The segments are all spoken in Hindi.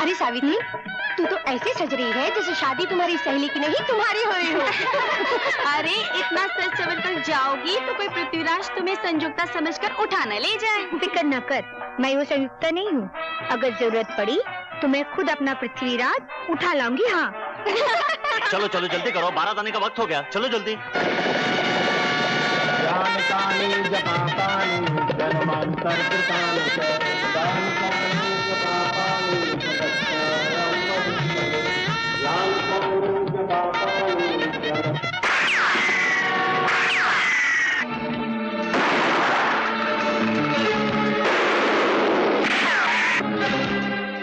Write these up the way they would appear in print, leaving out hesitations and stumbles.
अरे सावित्री, तू तो ऐसे सज रही है जैसे शादी तुम्हारी सहेली की नहीं तुम्हारी हुई हो। अरे इतना सच समझ कर जाओगी तो कोई पृथ्वीराज तुम्हें संयुक्ता समझकर उठा न ले जाए। फिक्र न कर, मैं वो संयुक्ता नहीं हूँ। अगर जरूरत पड़ी तो मैं खुद अपना पृथ्वीराज उठा लाऊंगी। हाँ चलो चलो जल्दी करो, बारात आने का वक्त हो गया, चलो जल्दी।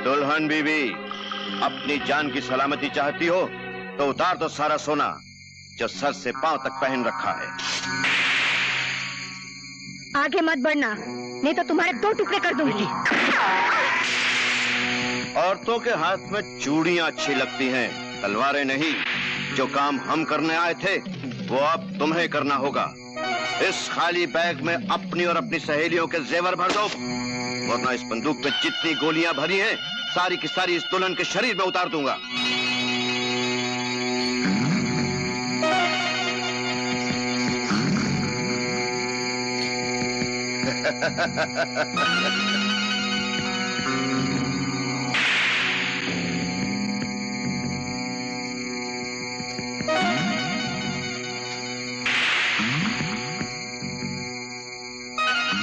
दुल्हन बीवी, अपनी जान की सलामती चाहती हो तो उतार दो सारा सोना जो सर से पांव तक पहन रखा है। आगे मत बढ़ना, नहीं तो तुम्हारे 2 टुकड़े कर दूंगी। औरतों के हाथ में चूड़ियां अच्छी लगती हैं, तलवारें नहीं। जो काम हम करने आए थे वो अब तुम्हें करना होगा। इस खाली बैग में अपनी और अपनी सहेलियों के जेवर भर दो, वरना इस बंदूक में जितनी गोलियां भरी हैं सारी की सारी इस दुल्हन के शरीर में उतार दूंगा।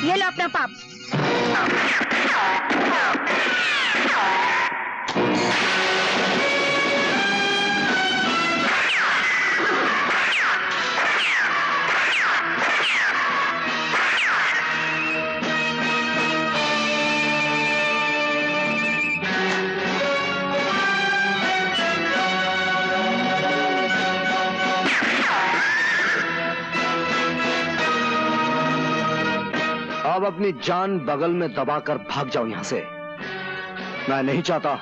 ये लो अपना पाप। अब अपनी जान बगल में दबाकर भाग जाओ यहां से। मैं नहीं चाहता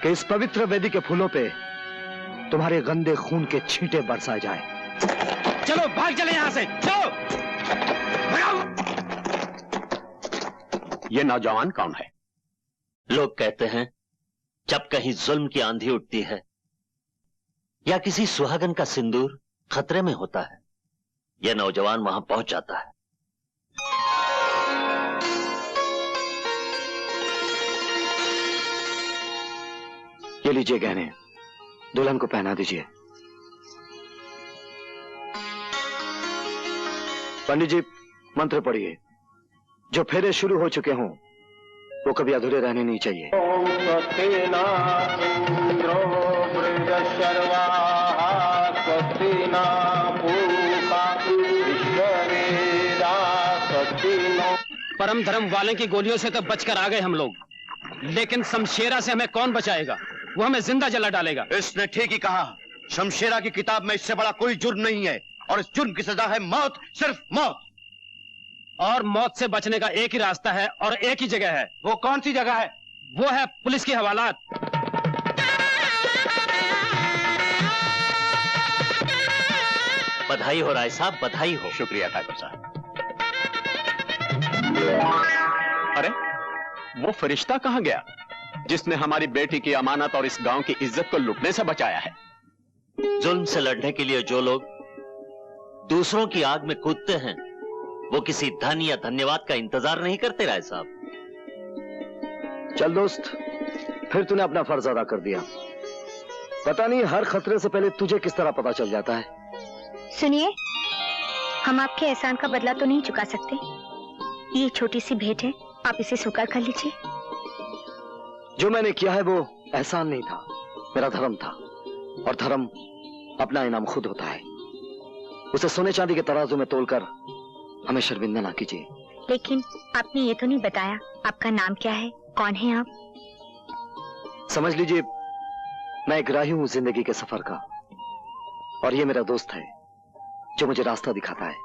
कि इस पवित्र वेदी के फूलों पे तुम्हारे गंदे खून के छींटे बरसाए जाए। चलो भाग चले यहां से, चलो भगाओ। ये नौजवान कौन है? लोग कहते हैं जब कहीं जुल्म की आंधी उठती है या किसी सुहागन का सिंदूर खतरे में होता है, यह नौजवान वहां पहुंच जाता है। ये लीजिए गहने, दुल्हन को पहना दीजिए। पंडित जी मंत्र पढ़िए। जो फेरे शुरू हो चुके हों वो कभी अधूरे रहने नहीं चाहिए। परम धर्म वाले की गोलियों से तो बचकर आ गए हम लोग, लेकिन शमशेरा से हमें कौन बचाएगा? वो हमें जिंदा जला डालेगा। इसने ठीक ही कहा। शमशेरा की किताब में इससे बड़ा कोई जुर्म नहीं है और इस जुर्म की सजा है मौत, सिर्फ मौत। और मौत से बचने का एक ही रास्ता है और एक ही जगह है। वो कौन सी जगह है? वो है पुलिस की हवालात। बधाई हो राय साहब, बधाई हो। शुक्रिया ठाकुर साहब। अरे वो फरिश्ता कहां गया जिसने हमारी बेटी की अमानत और इस गांव की इज्जत को लुटने से बचाया है? जुल्म से लड़ने के लिए जो लोग दूसरों की आग में कूदते हैं वो किसी धन या धन्यवाद का इंतजार नहीं करते राय साहब। चल दोस्त, फिर तूने अपना फर्ज अदा कर दिया। पता नहीं हर खतरे से पहले तुझे किस तरह पता चल जाता है। सुनिए, हम आपके एहसान का बदला तो नहीं चुका सकते। ये छोटी सी भेंट है, आप इसे स्वीकार कर लीजिए। जो मैंने किया है वो एहसान नहीं था, मेरा धर्म था। और धर्म अपना इनाम खुद होता है। उसे सोने चांदी के तराजू में तोलकर हमें शर्मिंदा ना कीजिए। लेकिन आपने ये तो नहीं बताया आपका नाम क्या है, कौन है आप? समझ लीजिए मैं एक राही हूं जिंदगी के सफर का, और ये मेरा दोस्त है जो मुझे रास्ता दिखाता है।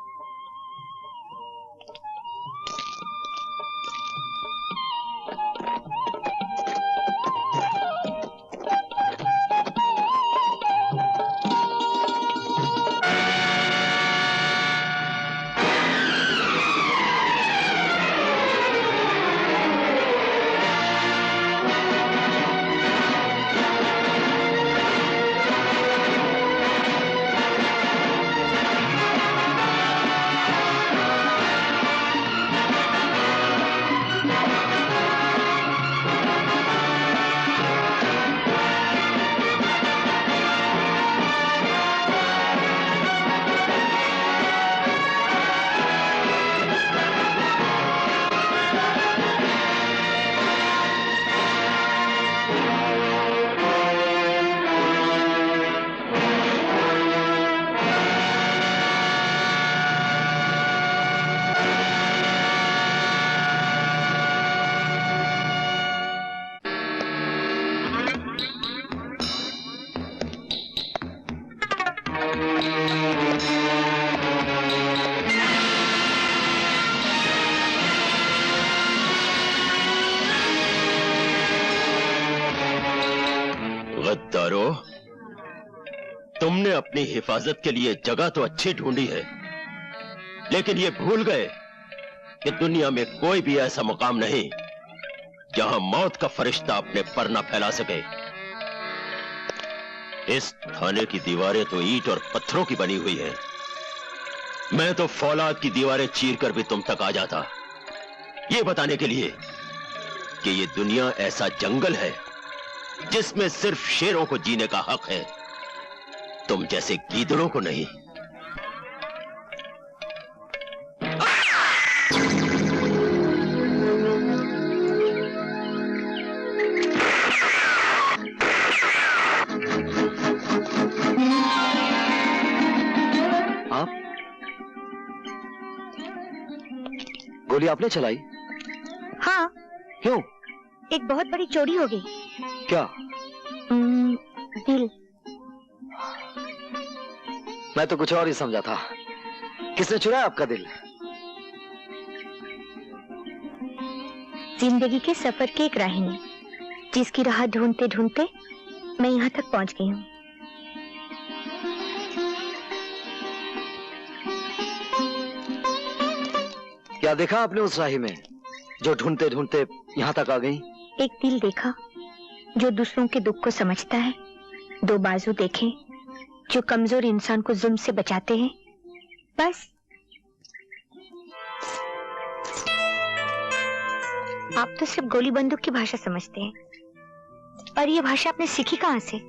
गद्दारों, तुमने अपनी हिफाजत के लिए जगह तो अच्छी ढूंढी है, लेकिन ये भूल गए कि दुनिया में कोई भी ऐसा मुकाम नहीं जहां मौत का फरिश्ता अपने पर न फैला सके। इस थाने की दीवारें तो ईंट और पत्थरों की बनी हुई है। मैं तो फौलाद की दीवारें चीरकर भी तुम तक आ जाता, ये बताने के लिए कि ये दुनिया ऐसा जंगल है जिसमें सिर्फ शेरों को जीने का हक है, तुम जैसे गीदड़ों को नहीं। आप? गोली आपने चलाई? हाँ। क्यों? एक बहुत बड़ी चोरी हो गई। क्या? दिल। मैं तो कुछ और ही समझा था। किसने चुराया आपका दिल? जिंदगी के सफर के एक राही, जिसकी राह ढूंढते ढूंढते मैं यहाँ तक पहुँच गई हूँ। क्या देखा आपने उस राही में जो ढूंढते ढूंढते यहाँ तक आ गई? एक दिल देखा जो दूसरों के दुख को समझता है, दो बाजू देखे जो कमजोर इंसान को जुल्म से बचाते हैं, बस। आप तो सिर्फ गोली बंदूक की भाषा समझते हैं, और ये भाषा आपने सीखी कहां से?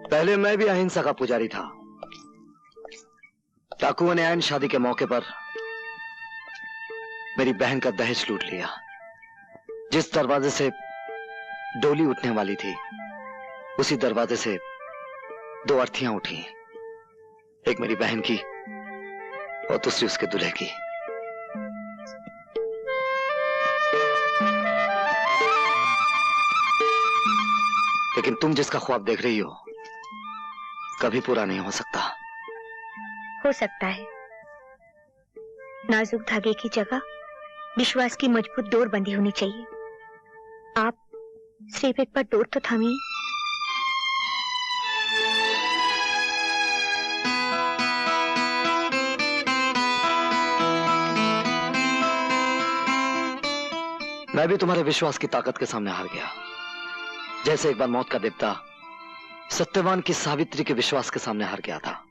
पहले मैं भी अहिंसा का पुजारी था। डाकुओं ने ऐन शादी के मौके पर मेरी बहन का दहेज लूट लिया। जिस दरवाजे से डोली उठने वाली थी, उसी दरवाजे से दो अर्थियां उठी, एक मेरी बहन की और दूसरी उसके दूल्हे की। लेकिन तुम जिसका ख्वाब देख रही हो कभी पूरा नहीं हो सकता। हो सकता है। नाजुक धागे की जगह विश्वास की मजबूत डोर बंधी होनी चाहिए। आप सिर्फ एक बार डोर तो थामिए। मैं भी तुम्हारे विश्वास की ताकत के सामने हार गया, जैसे एक बार मौत का देवता सत्यवान की सावित्री के विश्वास के सामने हार गया था।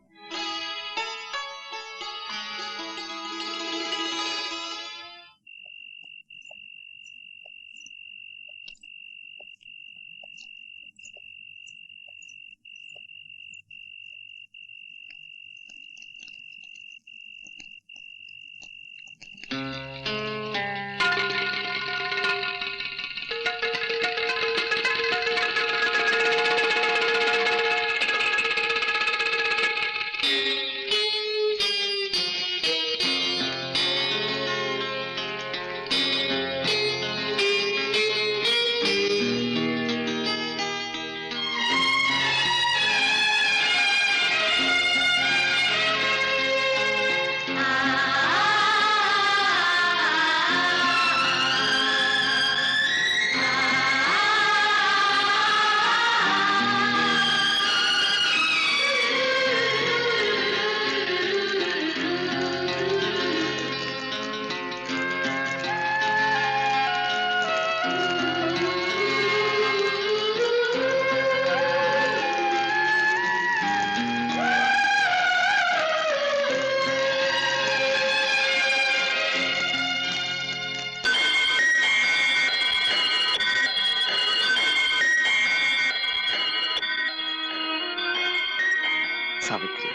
सावित्री,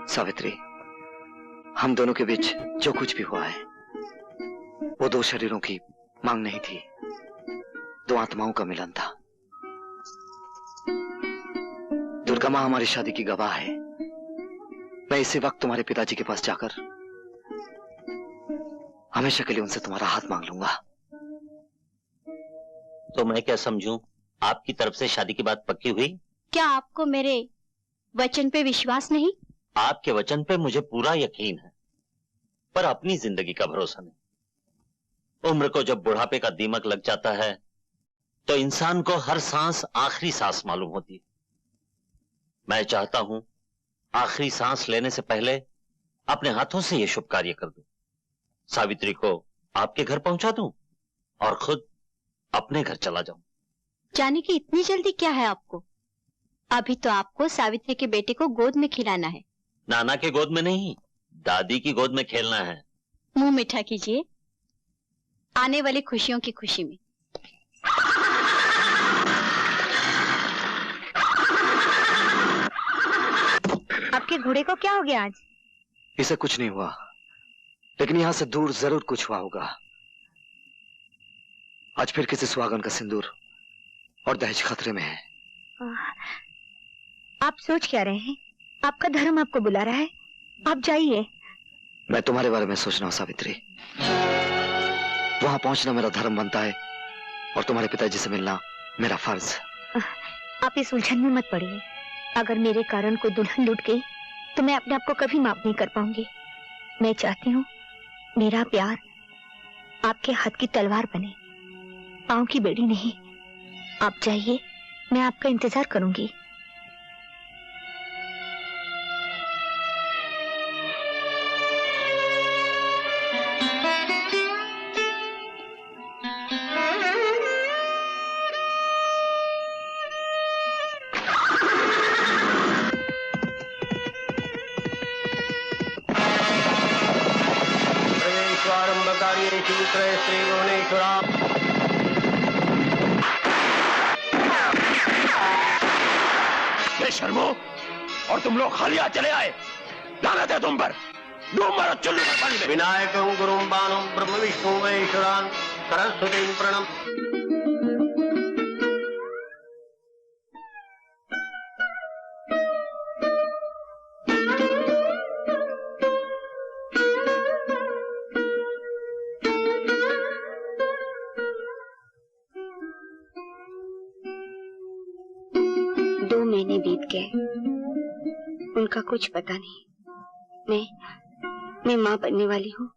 सावित्री, हम दोनों के बीच जो कुछ भी हुआ है वो दो शरीरों की मांग नहीं थी, दो आत्माओं का मिलन था। कमा हमारी शादी की गवाह है। मैं इसी वक्त तुम्हारे पिताजी के पास जाकर हमेशा के लिए उनसे तुम्हारा हाथ मांग लूंगा। तो मैं क्या समझूं, आपकी तरफ से शादी की बात पक्की हुई? क्या आपको मेरे वचन पे विश्वास नहीं? आपके वचन पे मुझे पूरा यकीन है, पर अपनी जिंदगी का भरोसा नहीं। उम्र को जब बुढ़ापे का दीमक लग जाता है तो इंसान को हर सांस आखिरी सांस मालूम होती है। मैं चाहता हूं आखिरी सांस लेने से पहले अपने हाथों से यह शुभ कार्य कर दूं। सावित्री को आपके घर पहुंचा दूं और खुद अपने घर चला जाऊं। जाने की इतनी जल्दी क्या है आपको? अभी तो आपको सावित्री के बेटे को गोद में खिलाना है। नाना के गोद में नहीं, दादी की गोद में खेलना है। मुंह मीठा कीजिए, आने वाली खुशियों की खुशी में। आपके घोड़े को क्या हो गया आज? इसे कुछ नहीं हुआ, लेकिन यहां से दूर जरूर कुछ हुआ होगा। आज फिर किसी सुहागन का सिंदूर और दहेज खतरे में है। आप सोच क्या रहे हैं? आपका धर्म आपको बुला रहा है, आप जाइए। मैं तुम्हारे बारे में सोच रहा हूं सावित्री। वहां पहुंचना मेरा धर्म बनता है और तुम्हारे पिताजी से मिलना मेरा फर्ज। आप इस उलझन में मत पड़िए। अगर मेरे कारण कोई दुल्हन लूट गई तो मैं अपने आप को कभी माफ नहीं कर पाऊंगी। मैं चाहती हूँ मेरा प्यार आपके हाथ की तलवार बने, पांव की बेड़ी नहीं। आप जाइए, मैं आपका इंतजार करूंगी। शर्मो, और तुम लोग खाली हाथ चले आए। लानत है तुम पर। डूब मारो चुल्लू में पानी में। विनायकं गुरुं बाणं ब्रह्म विष्णु महेश्वरान् सरस्वतीं प्रणम। महीने बीत गए, उनका कुछ पता नहीं। मैं माँ बनने वाली हूँ।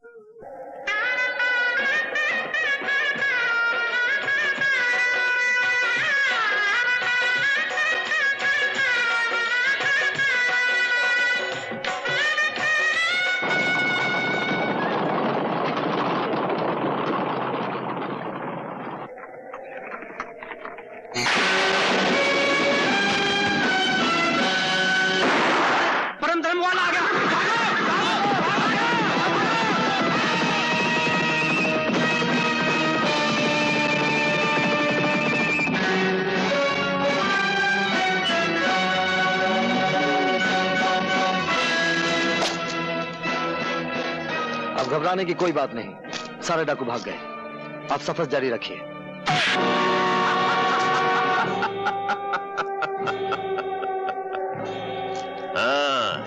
घबराने की कोई बात नहीं, सारे डाकू भाग गए। आप सफर जारी रखिए। हाँ,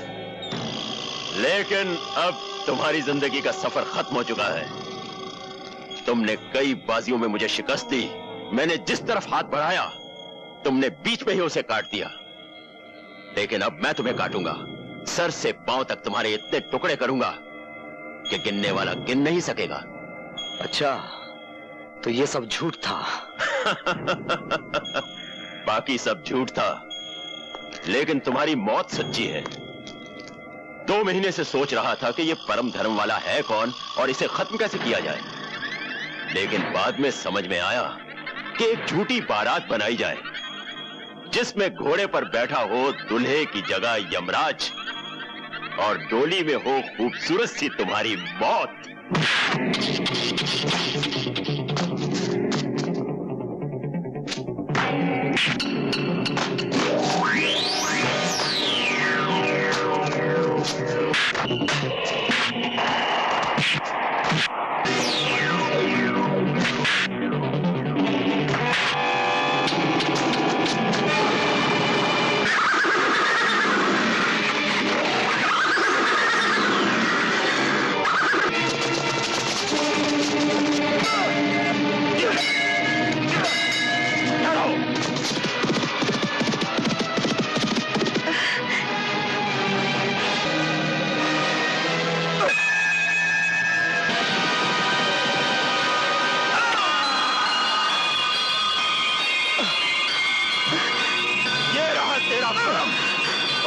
लेकिन अब तुम्हारी जिंदगी का सफर खत्म हो चुका है। तुमने कई बाजियों में मुझे शिकस्त दी। मैंने जिस तरफ हाथ बढ़ाया तुमने बीच में ही उसे काट दिया। लेकिन अब मैं तुम्हें काटूंगा, सर से पांव तक तुम्हारे इतने टुकड़े करूंगा कि गिनने वाला गिन नहीं सकेगा। अच्छा, तो ये सब झूठ था? बाकी सब झूठ था, लेकिन तुम्हारी मौत सच्ची है। 2 महीने से सोच रहा था कि ये परम धर्म वाला है कौन और इसे खत्म कैसे किया जाए, लेकिन बाद में समझ में आया कि एक झूठी बारात बनाई जाए जिसमें घोड़े पर बैठा हो दूल्हे की जगह यमराज और डोली में हो खूबसूरत सी तुम्हारी मौत।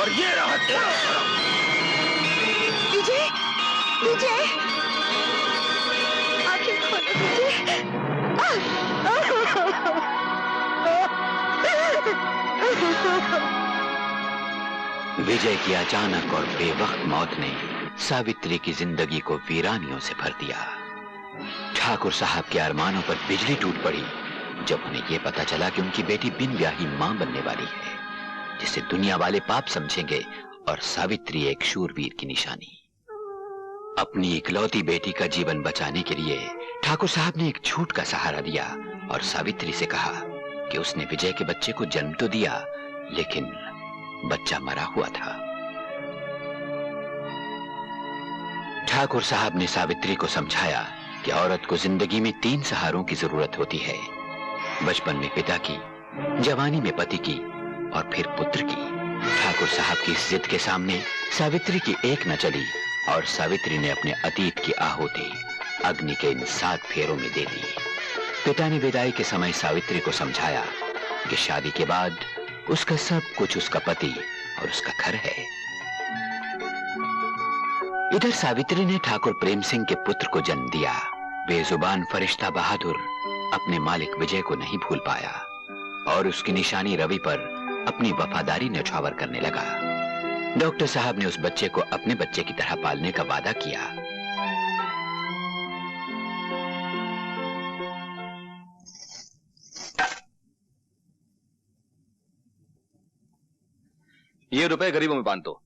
और ये रहा तेरा धर्म। विजय, विजय, आंखें खोलो विजय। विजय की अचानक और बेवक्त मौत ने सावित्री की जिंदगी को वीरानियों से भर दिया। ठाकुर साहब के अरमानों पर बिजली टूट पड़ी जब उन्हें यह पता चला कि उनकी बेटी बिन ब्याही मां बनने वाली है, जिसे दुनिया वाले पाप समझेंगे और सावित्री एक शूरवीर की निशानी। अपनी इकलौती बेटी का जीवन बचाने के लिए ठाकुर साहब ने एक झूठ का सहारा दिया और सावित्री से कहा कि उसने विजय के बच्चे को जन्म तो दिया, लेकिन बच्चा मरा हुआ था। ठाकुर साहब ने सावित्री को समझाया कि औरत को जिंदगी में 3 सहारों की जरूरत होती है, बचपन में पिता की, जवानी में पति की और फिर पुत्र की। ठाकुर साहब की इस जिद के सामने सावित्री की एक न चली और सावित्री ने अपने अतीत की आहुति अग्नि के इन 7 फेरों में दे दी। पिता ने विदाई के समय सावित्री को समझाया कि शादी के बाद उसका सब कुछ उसका पति और उसका घर है। इधर सावित्री ने ठाकुर प्रेम सिंह के पुत्र को जन्म दिया। बेजुबान फरिश्ता बहादुर अपने मालिक विजय को नहीं भूल पाया और उसकी निशानी रवि पर अपनी वफादारी न्यौछावर करने लगा। डॉक्टर साहब ने उस बच्चे को अपने बच्चे की तरह पालने का वादा किया। ये रुपए गरीबों में बांट दो।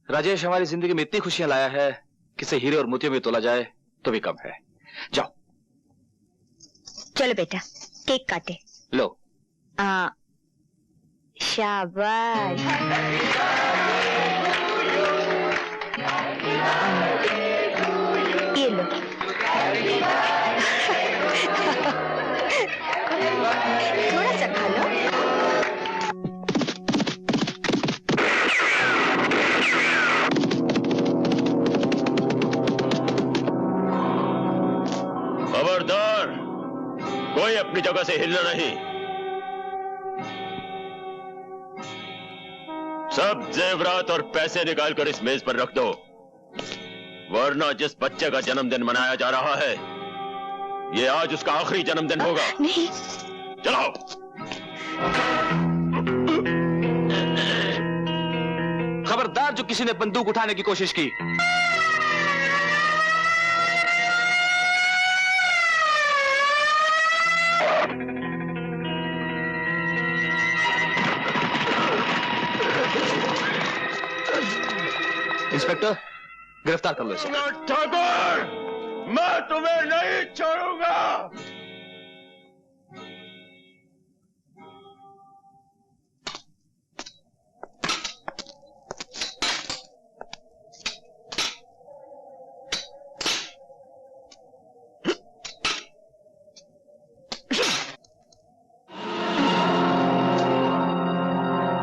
राजेश हमारी जिंदगी में इतनी खुशियां लाया है कि इसे हीरे और मोतियों में तोला जाए तो भी कम है। जाओ। चलो बेटा, केक काटे। लो। शाबाश। ये लो। थोड़ा सा खा लो। खबरदार, कोई अपनी जगह से हिलना नहीं। सब जेवरात और पैसे निकाल कर इस मेज पर रख दो, वरना जिस बच्चे का जन्मदिन मनाया जा रहा है, ये आज उसका आखिरी जन्मदिन होगा। नहीं। चलो। खबरदार जो किसी ने बंदूक उठाने की कोशिश की। इंस्पेक्टर, गिरफ्तार कर लो इसे। ठाकुर, मैं तुम्हें नहीं छोड़ूंगा।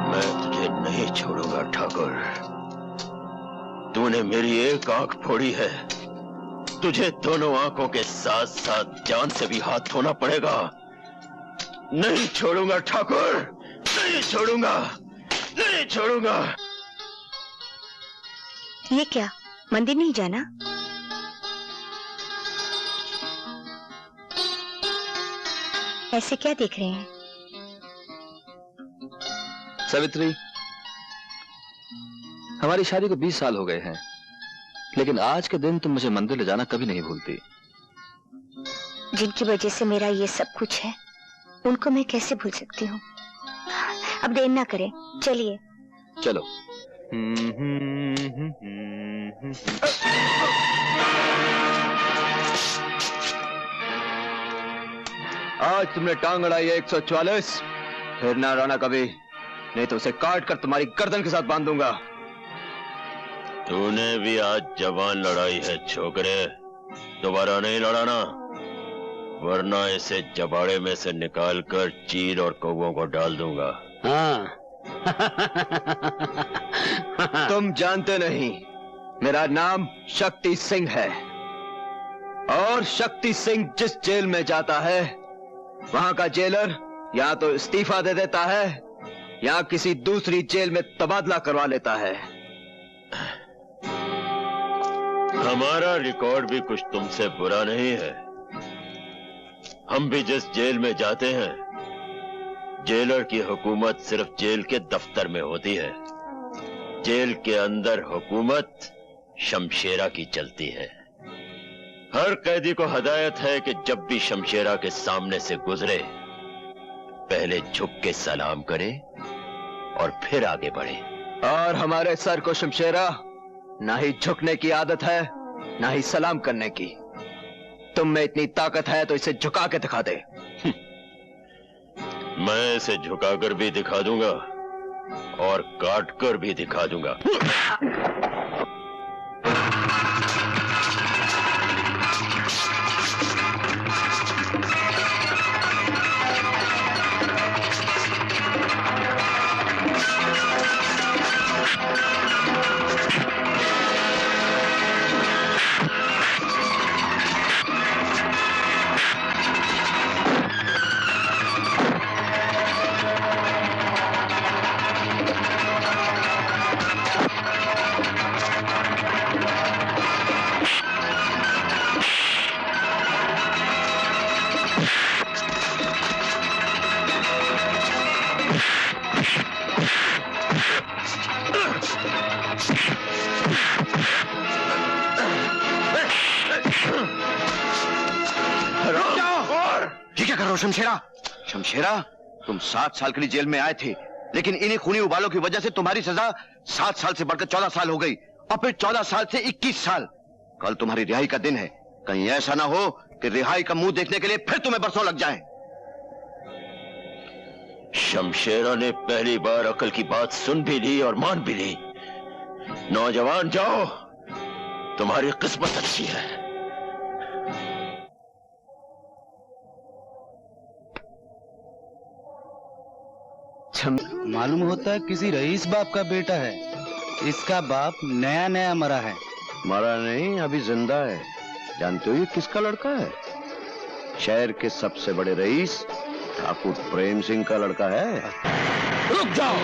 मैं तुझे नहीं छोड़ूंगा ठाकुर। तूने मेरी एक आंख फोड़ी है, तुझे दोनों आंखों के साथ साथ जान से भी हाथ धोना पड़ेगा। नहीं छोड़ूंगा ठाकुर, नहीं छोड़ूंगा, नहीं छोड़ूंगा। ये क्या, मंदिर नहीं जाना? ऐसे क्या देख रहे हैं? सावित्री, हमारी शादी को 20 साल हो गए हैं, लेकिन आज के दिन तुम मुझे मंदिर ले जाना कभी नहीं भूलती। जिनकी वजह से मेरा ये सब कुछ है, उनको मैं कैसे भूल सकती हूँ? अब देर ना करें, चलिए। चलो। आज तुमने टांग अड़ाई है 144, फिर ना रोना कभी, नहीं तो उसे काट कर तुम्हारी गर्दन के साथ बांध दूंगा। तूने भी आज जवान लड़ाई है छोकरे, दोबारा नहीं लड़ाना, वरना इसे जबाड़े में से निकालकर चीर और कौवों को डाल दूंगा। हाँ। तुम जानते नहीं, मेरा नाम शक्ति सिंह है, और शक्ति सिंह जिस जेल में जाता है, वहां का जेलर या तो इस्तीफा दे देता है या किसी दूसरी जेल में तबादला करवा लेता है। हमारा रिकॉर्ड भी कुछ तुमसे बुरा नहीं है। हम भी जिस जेल में जाते हैं, जेलर की हुकूमत सिर्फ जेल के दफ्तर में होती है। जेल के अंदर हुकूमत शमशेरा की चलती है। हर कैदी को हदायत है कि जब भी शमशेरा के सामने से गुजरे, पहले झुक के सलाम करे और फिर आगे बढ़े। और हमारे सर को शमशेरा ना ही झुकने की आदत है, ना ही सलाम करने की। तुम में इतनी ताकत है तो इसे झुका के दिखा दे। मैं इसे झुकाकर भी दिखा दूंगा और काटकर भी दिखा दूंगा। शमशेरा, शमशेरा, तुम 7 साल के लिए जेल में आए थे, लेकिन इन्हीं खूनी उबालों की वजह से तुम्हारी सजा 7 साल से बढ़कर 14 साल हो गई और फिर 14 साल से 21 साल। कल तुम्हारी रिहाई का दिन है। कहीं ऐसा ना हो कि रिहाई का मुंह देखने के लिए फिर तुम्हें बरसों लग जाए। शमशेरा ने पहली बार अकल की बात सुन भी ली और मान भी ली। नौजवान जाओ, तुम्हारी किस्मत अच्छी है। मालूम होता है किसी रईस बाप का बेटा है। इसका बाप नया नया मरा है। मरा नहीं, अभी जिंदा है। जानते हो ये किसका लड़का है? शहर के सबसे बड़े रईस ठाकुर प्रेम सिंह का लड़का है। रुक जाओ।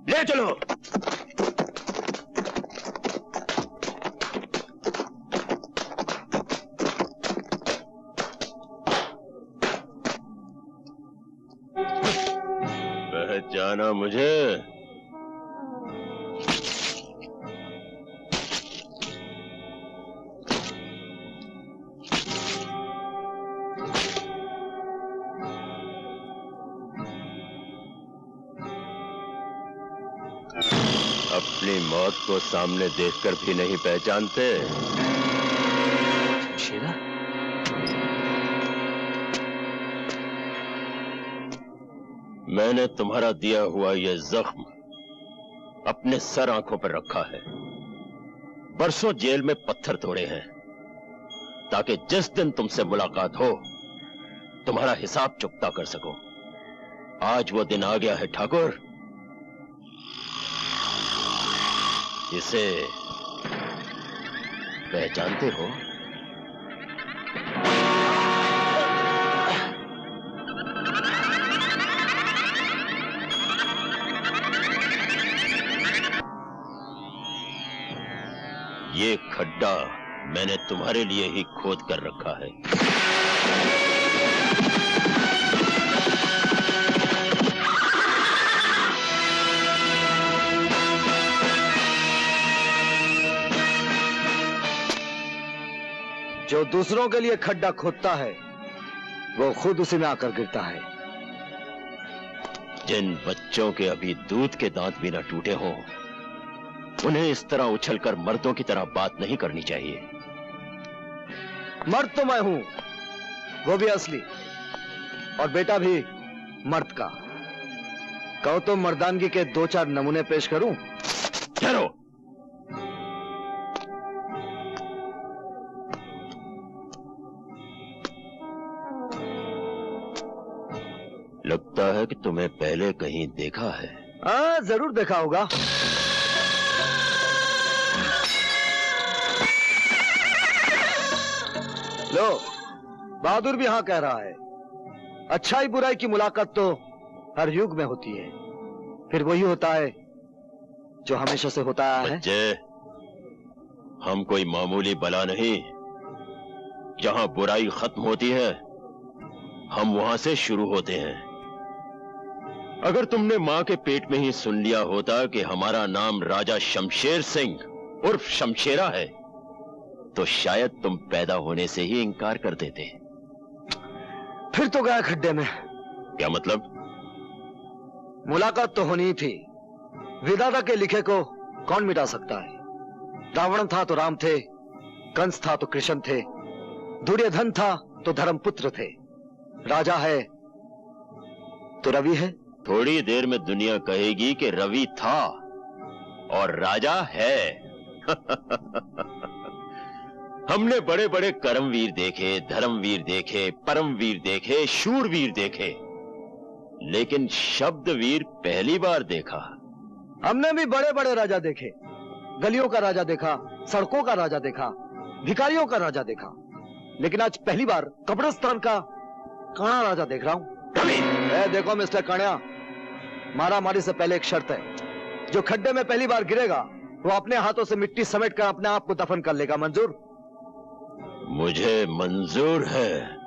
ले चलो। पहचाना मुझे? अपनी मौत को सामने देखकर भी नहीं पहचानते? शेरा, मैंने तुम्हारा दिया हुआ यह जख्म अपने सर आंखों पर रखा है। बरसों जेल में पत्थर तोड़े हैं ताकि जिस दिन तुमसे मुलाकात हो तुम्हारा हिसाब चुकता कर सको। आज वो दिन आ गया है ठाकुर। इसे पहचानते हो? ये खड्डा मैंने तुम्हारे लिए ही खोद कर रखा है। जो दूसरों के लिए खड्डा खोदता है वो खुद उसी में आकर गिरता है। जिन बच्चों के अभी दूध के दांत भी न टूटे हों, उन्हें इस तरह उछलकर मर्दों की तरह बात नहीं करनी चाहिए। मर्द तो मैं हूं, वो भी असली, और बेटा भी मर्द का। कहो तो मर्दानगी के 2-4 नमूने पेश करूं? चलो। लगता है कि तुम्हें पहले कहीं देखा है। हाँ, जरूर देखा होगा। लो, बहादुर भी हाँ कह रहा है। अच्छाई बुराई की मुलाकात तो हर युग में होती है, फिर वही होता है जो हमेशा से होता है। बच्चे, हम कोई मामूली बला नहीं। जहां बुराई खत्म होती है, हम वहां से शुरू होते हैं। अगर तुमने मां के पेट में ही सुन लिया होता कि हमारा नाम राजा शमशेर सिंह उर्फ शमशेरा है, तो शायद तुम पैदा होने से ही इनकार कर देते। फिर तो गया खड्डे में। क्या मतलब? मुलाकात तो होनी ही थी। विधाता के लिखे को कौन मिटा सकता है? रावण था तो राम थे, कंस था तो कृष्ण थे, दुर्योधन था तो धर्मपुत्र थे, राजा है तो रवि है। थोड़ी देर में दुनिया कहेगी कि रवि था और राजा है। हमने बड़े बड़े कर्मवीर देखे, धर्मवीर देखे, परमवीर देखे, शूरवीर देखे, लेकिन शब्दवीर पहली बार देखा। हमने भी बड़े बड़े राजा देखे। गलियों का राजा देखा, सड़कों का राजा देखा, भिखारियों का राजा देखा, लेकिन आज पहली बार कब्रिस्तान का काना राजा देख रहा हूं। देखो मिस्टर कान्या, मारा मारी से पहले एक शर्त है। जो खड्डे में पहली बार गिरेगा वो अपने हाथों से मिट्टी समेट कर अपने आप को दफन कर लेगा। मंजूर? मुझे मंजूर है।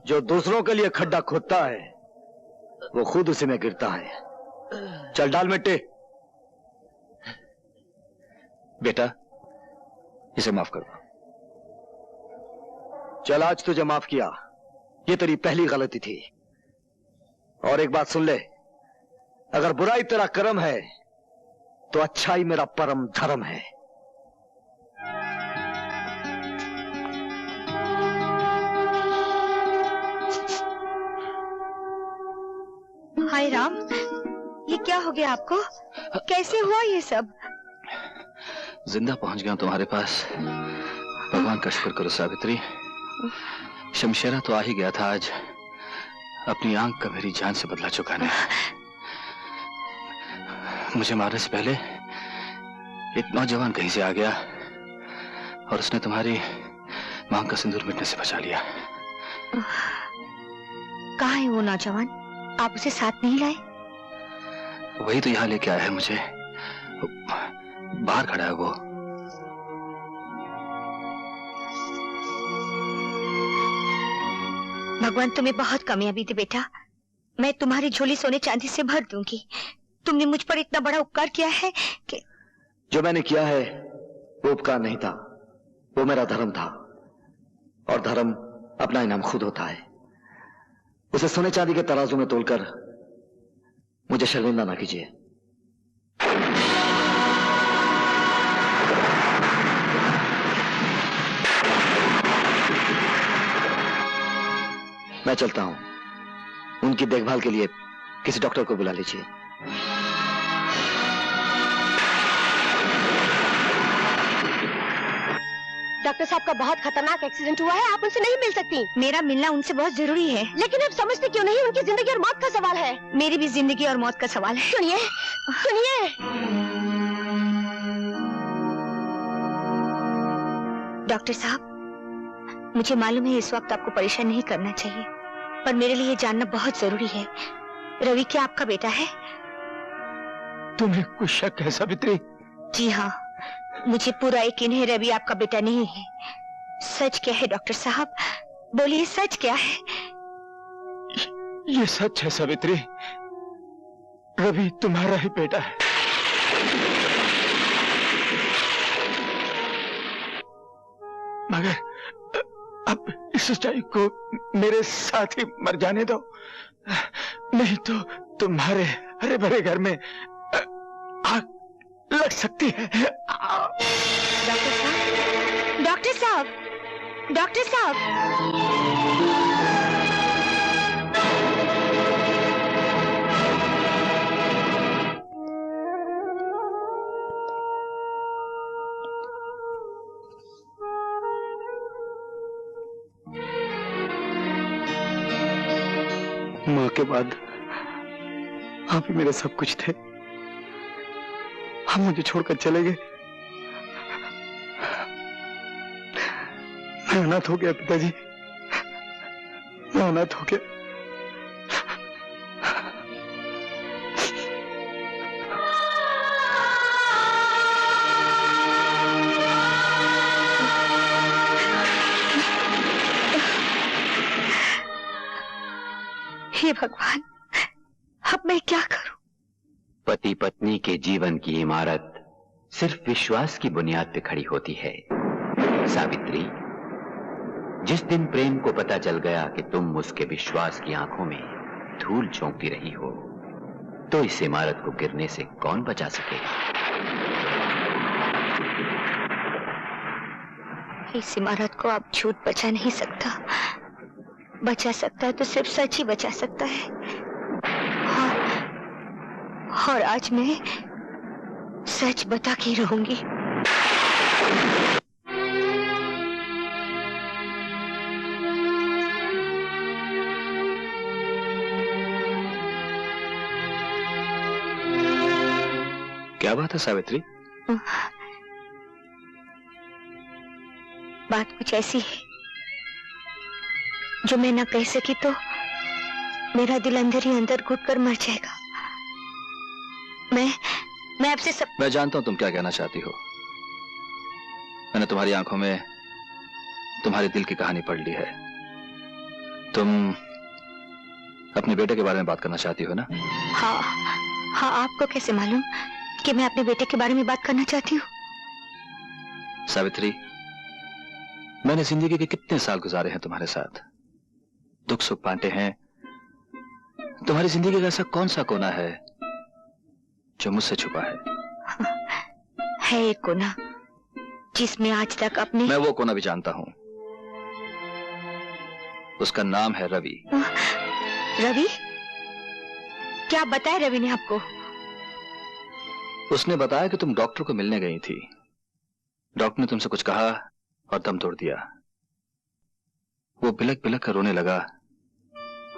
जो दूसरों के लिए खड्डा खोदता है वो खुद उसी में गिरता है। चल डाल मिट्टी। बेटा, इसे माफ कर दो। चल, आज तुझे माफ किया, ये तेरी पहली गलती थी। और एक बात सुन ले, अगर बुराई तेरा कर्म है तो अच्छाई मेरा परम धर्म है। हाय राम, ये क्या हो गया आपको? कैसे हुआ ये सब? जिंदा पहुंच गया तुम्हारे पास। भगवान का शुक्र करो सावित्री। शमशेरा तो आ ही गया था आज, अपनी आंख का मेरी जान से बदला चुकाने। मुझे मारने से पहले एक नौजवान कहीं से आ गया और उसने तुम्हारी मांग का सिंदूर मिटने से बचा लिया। कहाँ है वो नौजवान? आप उसे साथ नहीं लाए? वही तो यहाँ लेके आया है मुझे। बाहर खड़ा है वो। भगवान तुम्हें बहुत कमियां भी दी बेटा। मैं तुम्हारी झोली सोने चांदी से भर दूंगी। तुमने मुझ पर इतना बड़ा उपकार किया है कि... जो मैंने किया है वो उपकार नहीं था, वो मेरा धर्म था। और धर्म अपना इनाम खुद होता है। उसे सोने चांदी के तराजू में तोलकर मुझे शर्मिंदा ना कीजिए। मैं चलता हूं। उनकी देखभाल के लिए किसी डॉक्टर को बुला लीजिए। डॉक्टर साहब का बहुत खतरनाक एक्सीडेंट हुआ है, आप उनसे नहीं मिल सकती। मेरा मिलना उनसे बहुत जरूरी है। लेकिन आप समझते क्यों नहीं? उनकी जिंदगी और मौत का सवाल है। मेरी भी जिंदगी और मौत का सवाल है। सुनिए सुनिए। डॉक्टर साहब, मुझे मालूम है इस वक्त आपको परेशान नहीं करना चाहिए, पर मेरे लिए जानना बहुत जरूरी है। रवि क्या आपका बेटा है? तुम्हें कुछ शक है सावित्री? जी हाँ, मुझे पूरा यकीन है रवि आपका बेटा नहीं है। सच क्या है डॉक्टर साहब? बोलिए, सच क्या है? ये सच है सावित्री, रवि तुम्हारा ही बेटा है। मगर अब इस सच्चाई को मेरे साथ ही मर जाने दो, नहीं तो तुम्हारे हरे भरे घर में आग लग सकती है। डॉक्टर साहब, डॉक्टर साहब, डॉक्टर साहब। माँ के बाद आप ही मेरे सब कुछ थे। हम मुझे छोड़कर चले गए। मैं अनाथ हो गया पिताजी, मैं अनाथ हो गया। हे भगवान, अब मैं क्या करूं? पति पत्नी के जीवन की इमारत सिर्फ विश्वास की बुनियाद पे खड़ी होती है। सावित्री, जिस दिन प्रेम को पता चल गया कि तुम उसके विश्वास की आंखों में धूल झोंकती रही हो, तो इस इमारत को गिरने से कौन बचा सकेगा? इस इमारत को अब झूठ बचा नहीं सकता। बचा सकता है तो सिर्फ सच ही बचा सकता है। और आज मैं सच बता के रहूंगी। क्या बात है सावित्री? बात कुछ ऐसी है जो मैं ना कह सकी तो मेरा दिल अंदर ही अंदर घुट कर मर जाएगा। मैं आपसे सब... मैं जानता हूं तुम क्या कहना चाहती हो। मैंने तुम्हारी आंखों में तुम्हारे दिल की कहानी पढ़ ली है। तुम अपने बेटे के बारे में बात करना चाहती हो ना? हाँ हाँ, आपको कैसे मालूम कि मैं अपने बेटे के बारे में बात करना चाहती हूँ? सावित्री, मैंने जिंदगी के कितने साल गुजारे हैं तुम्हारे साथ, दुख सुख बांटे हैं। तुम्हारी जिंदगी का ऐसा कौन सा कोना है जो मुझसे छुपा है एक कोना जिसमें आज तक अपने... मैं वो कोना भी जानता हूं। उसका नाम है रवि। रवि? क्या बताया रवि ने आपको? उसने बताया कि तुम डॉक्टर को मिलने गई थी। डॉक्टर ने तुमसे कुछ कहा और दम तोड़ दिया। वो बिलक बिलक कर रोने लगा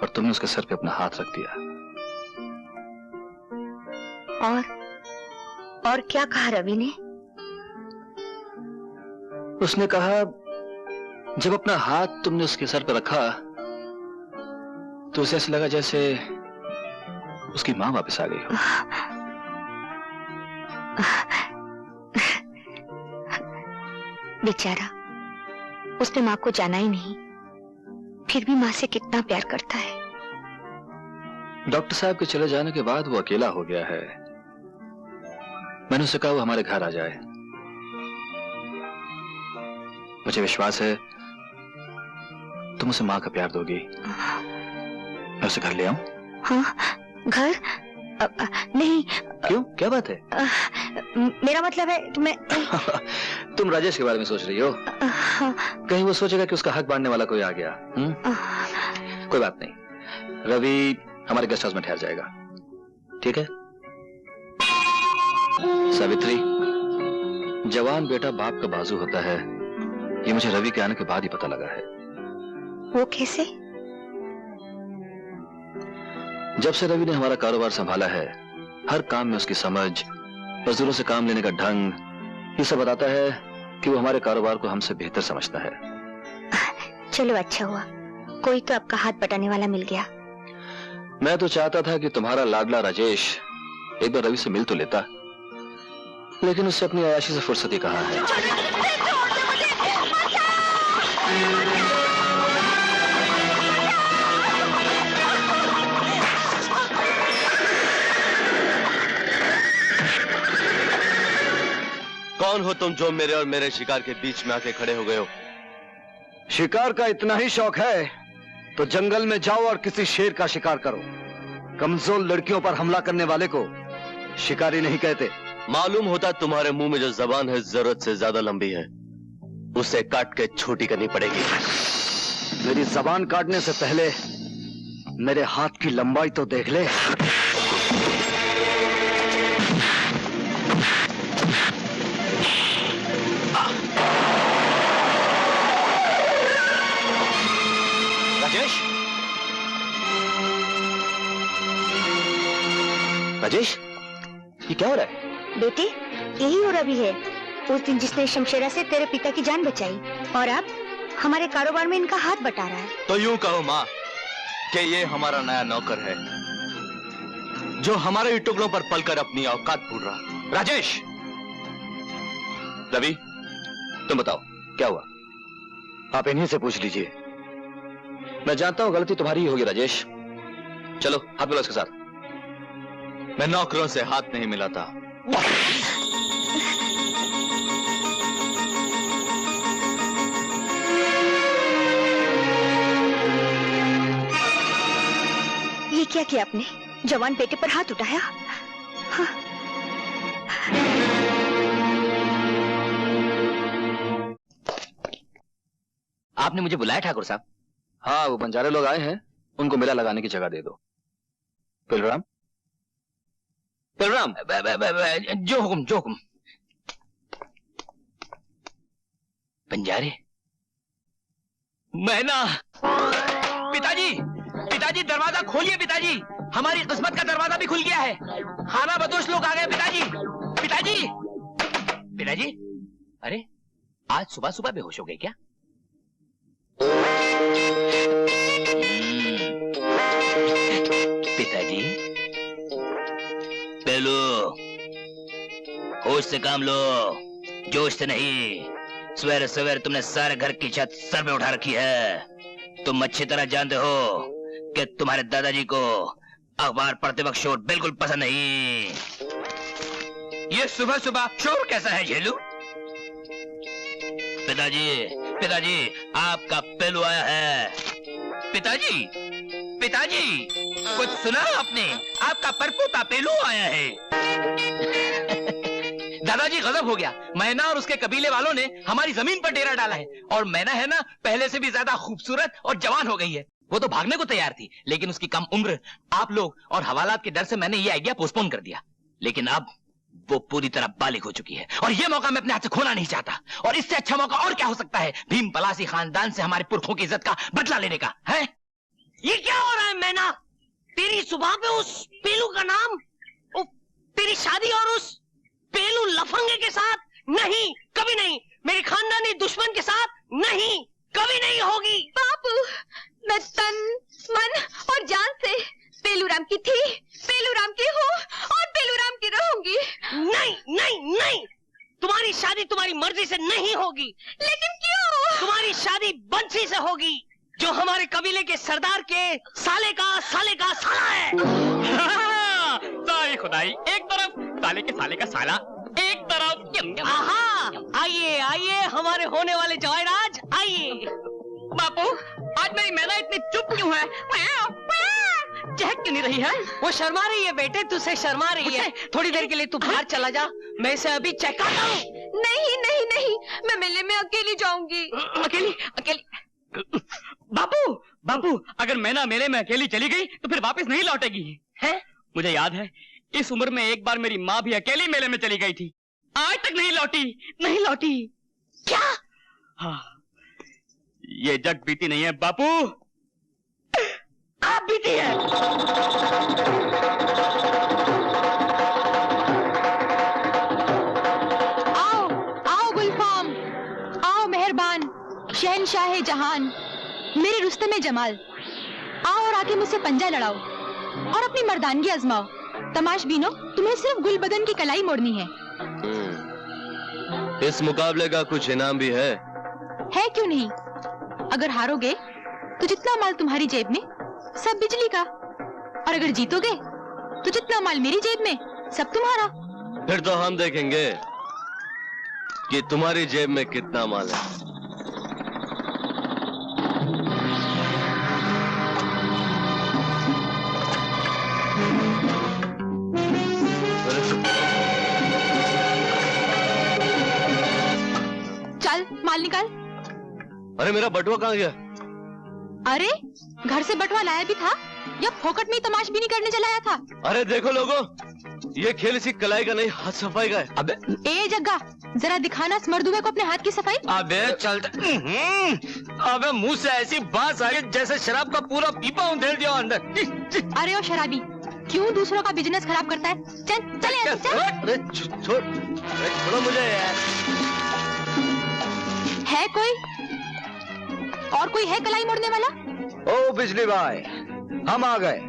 और तुमने उसके सर पे अपना हाथ रख दिया। और क्या कहा रवि ने? उसने कहा जब अपना हाथ तुमने उसके सर पर रखा तो उसे ऐसा लगा जैसे उसकी मां वापस आ गई हो। बेचारा, उसने मां को जाना ही नहीं, फिर भी मां से कितना प्यार करता है। डॉक्टर साहब के चले जाने के बाद वो अकेला हो गया है। मैंने उसे कहा वो हमारे घर आ जाए। मुझे विश्वास है तुम उसे मां का प्यार दोगी। मैं उसे घर ले आऊं? हाँ, घर? नहीं। क्यों, क्या बात है? मेरा मतलब है तुम्हें... तुम राजेश के बारे में सोच रही हो? कहीं वो सोचेगा कि उसका हक बांटने वाला कोई आ गया। कोई बात नहीं, रवि हमारे गेस्ट हाउस में ठहर जाएगा, ठीक है? सावित्री, जवान बेटा बाप का बाजू होता है, ये मुझे रवि के आने के बाद ही पता लगा है। वो कैसे? जब से रवि ने हमारा कारोबार संभाला है, हर काम में उसकी समझ, मजदूरों से काम लेने का ढंग, ये सब बताता है कि वो हमारे कारोबार को हमसे बेहतर समझता है। चलो अच्छा हुआ, कोई तो आपका हाथ बटाने वाला मिल गया। मैं तो चाहता था कि तुम्हारा लाडला राजेश एक बार रवि से मिल तो लेता, लेकिन उससे अपनी अयाशी से फुर्सत ही कहाँ है। कौन हो तुम जो मेरे और मेरे शिकार के बीच में आके खड़े हो गए हो? शिकार का इतना ही शौक है तो जंगल में जाओ और किसी शेर का शिकार करो। कमजोर लड़कियों पर हमला करने वाले को शिकारी नहीं कहते। मालूम होता तुम्हारे मुंह में जो जबान है जरूरत से ज्यादा लंबी है, उसे काट के छोटी करनी पड़ेगी। मेरी जबान काटने से पहले मेरे हाथ की लंबाई तो देख ले। राजेश, राजेश, ये क्या हो रहा है? बेटी, यही हो रवि है, उस दिन जिसने शमशेरा से तेरे पिता की जान बचाई, और अब हमारे कारोबार में इनका हाथ बटा रहा है। तो यूं कहो माँ कि ये हमारा नया नौकर है, जो हमारे टुकड़ों पर पलकर अपनी औकात भूल रहा। राजेश, रवि, तुम बताओ क्या हुआ? आप इन्हीं से पूछ लीजिए। मैं जानता हूं गलती तुम्हारी ही होगी राजेश। चलो हाथ मिलाओ इसके साथ। मैं नौकरों से हाथ नहीं मिलाता। ये क्या किया आपने? जवान बेटे पर हाथ उठाया? हाँ। आपने मुझे बुलाया ठाकुर साहब? हाँ, वो बंजारे लोग आए हैं, उनको मेला लगाने की जगह दे दो। पिलराम, पिलराम, जो हुक्म, जो हुक्म। बंजारे? मैना! पिताजी, पिताजी दरवाजा खोलिए पिताजी, हमारी किस्मत का दरवाजा भी खुल गया है। खाना बदोश लोग आ गए पिताजी। पिताजी, पिताजी, अरे आज सुबह सुबह बेहोश हो गए क्या? पिताजी, पेलो, होश से काम लो, जोश से नहीं। सवेरे सवेरे तुमने सारे घर की छत सर पे उठा रखी है। तुम अच्छी तरह जानते हो कि तुम्हारे दादाजी को अखबार पढ़ते वक्त शोर बिल्कुल पसंद नहीं। ये सुबह सुबह शोर कैसा है झेलू? पिताजी, पिताजी, आपका पेलू आया है। पिताजी, पिताजी, कुछ सुना आपने? आपका परपोता पेलू आया है। दादाजी गजब हो गया, मैना और उसके कबीले वालों ने हमारी जमीन पर डेरा डाला है, और मैना है ना पहले से भी ज्यादा खूबसूरत और जवान हो गई है। वो तो भागने को तैयार थी, लेकिन उसकी कम उम्र, आप लोग और हवालात के डर से मैंने ये आइडिया पोस्टपोन कर दिया। लेकिन अब वो पूरी तरह बालिग हो चुकी है, और ये मौका मैं अपने हाथ से खोना नहीं चाहता। और इससे अच्छा मौका और क्या हो सकता है भीम पलासी खानदान से हमारे पुरखों की इज्जत का बदला लेने का है? ये क्या हो रहा है मैना? तेरी सुबह पे उस पेलू का नाम, तेरी शादी और उस पेलू लफंगे के साथ नहीं, कभी नहीं। मेरे खानदानी दुश्मन के साथ नहीं, कभी नहीं होगी। बापू, मैं तन मन और जान से पेलूराम की थी, पेलूराम की हूँ और पेलूराम की रहूंगी। नहीं नहीं नहीं, तुम्हारी शादी तुम्हारी मर्जी से नहीं होगी। लेकिन क्यों? तुम्हारी शादी बंसी से होगी, जो हमारे कबीले के सरदार के साले का साला है। सारी खुदाई एक तरफ, साले के साले का साला एक तरफ। आहा, आइए आइए हमारे होने वाले जवाहराज, आइए। बापू, आज मेरी मैना इतनी चुप क्यों है? चहक क्यों नहीं रही है? वो शर्मा रही है बेटे, तुझसे शर्मा रही है। थोड़ी देर के लिए तू बाहर चला जा, मैं इसे अभी चहकाता हूँ। नहीं नहीं नहीं, मैं मेले में अकेली जाऊंगी। अकेली? अकेली? बापू, बापू, अगर अगर मैना मेले में अकेली चली गई तो फिर वापस नहीं लौटेगी। है? मुझे याद है इस उम्र में एक बार मेरी माँ भी अकेली मेले में चली गई थी, आज तक नहीं लौटी, नहीं लौटी। क्या? हाँ, ये जग बीती नहीं है बापू, आप बीती है। आओ आओ गुलफाम, आओ मेहरबान शहनशाह जहान, मेरे रुस्तमे जमाल, आओ और आके मुझसे पंजा लड़ाओ और अपनी मर्दानगी आजमाओ। तमाशबीनो, तुम्हें सिर्फ गुल बदन की कलाई मोड़नी है। इस मुकाबले का कुछ इनाम भी है क्यों नहीं? अगर हारोगे तो जितना माल तुम्हारी जेब में सब बिजली का, और अगर जीतोगे तो जितना माल मेरी जेब में सब तुम्हारा। फिर तो हम देखेंगे कि तुम्हारी जेब में कितना माल है। चल माल निकाल। अरे मेरा बटुआ कहाँ गया? अरे घर से बटुआ लाया भी था या फोकट में ही तमाशबीनी करने चलाया था? अरे देखो लोगों, ये खेल इसी कलाई का नहीं हाथ सफाई का है। अबे ए जग्गा, जरा दिखाना इस मर्दुए को अपने हाथ की सफाई। अबे चलते। अबे मुंह से ऐसी बात आ रही जैसे शराब का पूरा पीपा उधेल दिया अंदर। अरे ओ शराबी, क्यों दूसरों का बिजनेस खराब करता है? चल चल यहाँ से, चल। अरे छोड़ो मुझे यार। है कोई और कोई है कलाई मोड़ने वाला? ओ बिजली भाई, हम आ गए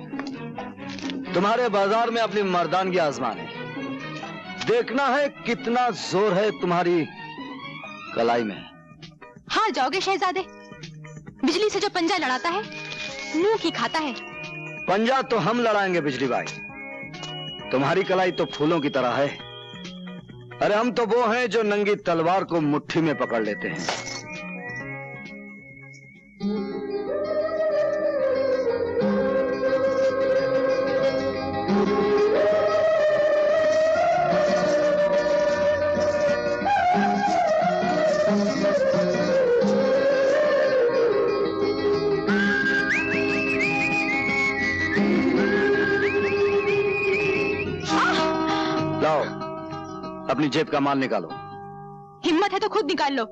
तुम्हारे बाजार में अपनी मर्दानगी आजमाने। देखना है कितना जोर है तुम्हारी कलाई में। हार जाओगे शहजादे, बिजली से जो पंजा लड़ाता है मुंह की खाता है। पंजा तो हम लड़ाएंगे बिजली भाई, तुम्हारी कलाई तो फूलों की तरह है। अरे हम तो वो हैं जो नंगी तलवार को मुट्ठी में पकड़ लेते हैं। अपनी जेब का माल निकालो। हिम्मत है तो खुद निकाल लो।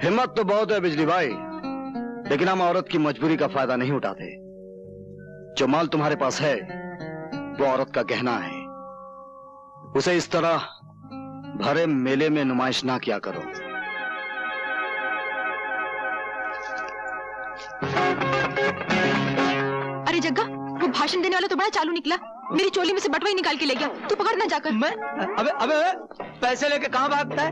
हिम्मत तो बहुत है बिजली भाई, लेकिन हम औरत की मजबूरी का फायदा नहीं उठाते। जो माल तुम्हारे पास है वो औरत का गहना है, उसे इस तरह भरे मेले में नुमाइश ना किया करो। अरे जग्गा, वो भाषण देने वाला तो बड़ा चालू निकला, मेरी चोली में से बटुआ ही निकाल के ले गया। तू पकड़ना जाकर। मैं अबे अबे पैसे लेके कहाँ भागता है?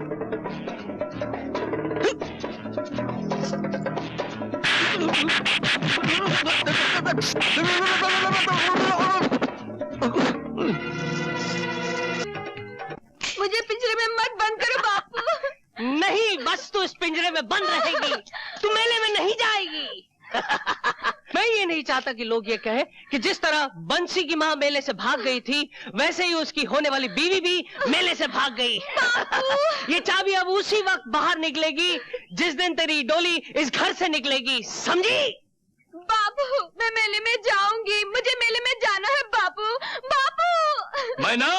मुझे पिंजरे में मत बंद करो बापू। नहीं, बस तू इस पिंजरे में बंद रहेगी, तू मेले में नहीं जाएगी। मैं ये नहीं चाहता कि लोग ये कहें कि जिस तरह बंसी की माँ मेले से भाग गई थी, वैसे ही उसकी होने वाली बीवी भी मेले से भाग गई। ये चाबी अब उसी वक्त बाहर निकलेगी जिस दिन तेरी डोली इस घर से निकलेगी, समझी? बाबू, मैं मेले में जाऊंगी, मुझे मेले में जाना है बाबू। बाबू मैना,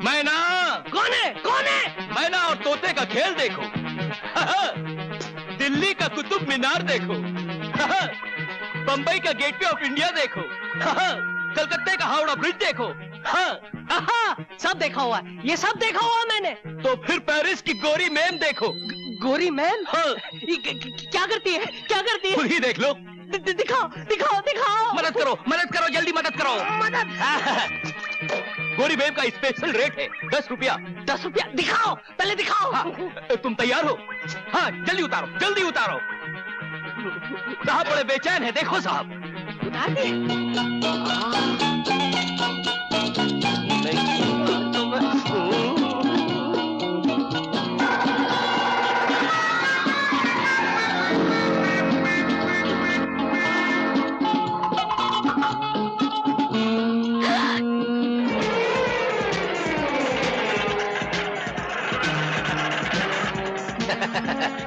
मैना, कौन है? कौन है? मैना और तोते का खेल देखो। दिल्ली का कुतुब मीनार देखो। बंबई का गेटवे ऑफ इंडिया देखो। कलकत्ते का हावड़ा ब्रिज देखो। सब देखा हुआ है, ये सब देखा हुआ है मैंने। तो फिर पेरिस की गोरी मैम देखो। गोरी मैम? हाँ। क्या करती है? क्या करती है? खुद ही देख लो। दिखाओ दिखाओ दिखाओ। मदद करो, मदद करो, जल्दी मदद करो। मदद। गोरी मैम का स्पेशल रेट है 10 रुपया। 10 रुपया? दिखाओ, पहले दिखाओ। हाँ, तुम तैयार हो? हाँ, जल्दी उतारो, जल्दी उतारो। साहब बड़े बेचैन है, देखो साहब। उतार दे।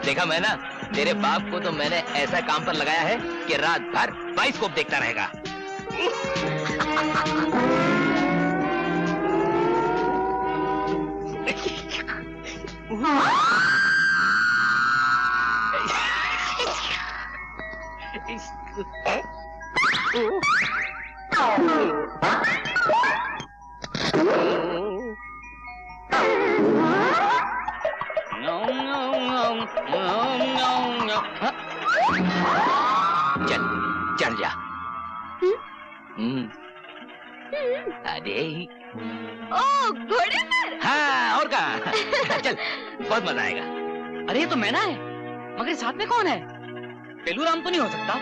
देखा मैं ना, तेरे बाप को तो मैंने ऐसा काम पर लगाया है कि रात भर बाइस्कोप देखता रहेगा। चल चढ़ जा। अरे ओ घोड़े पर। हाँ और कहाँ। चल बहुत मजा आएगा। अरे ये तो मैना है, मगर साथ में कौन है? पेलूराम तो नहीं हो सकता।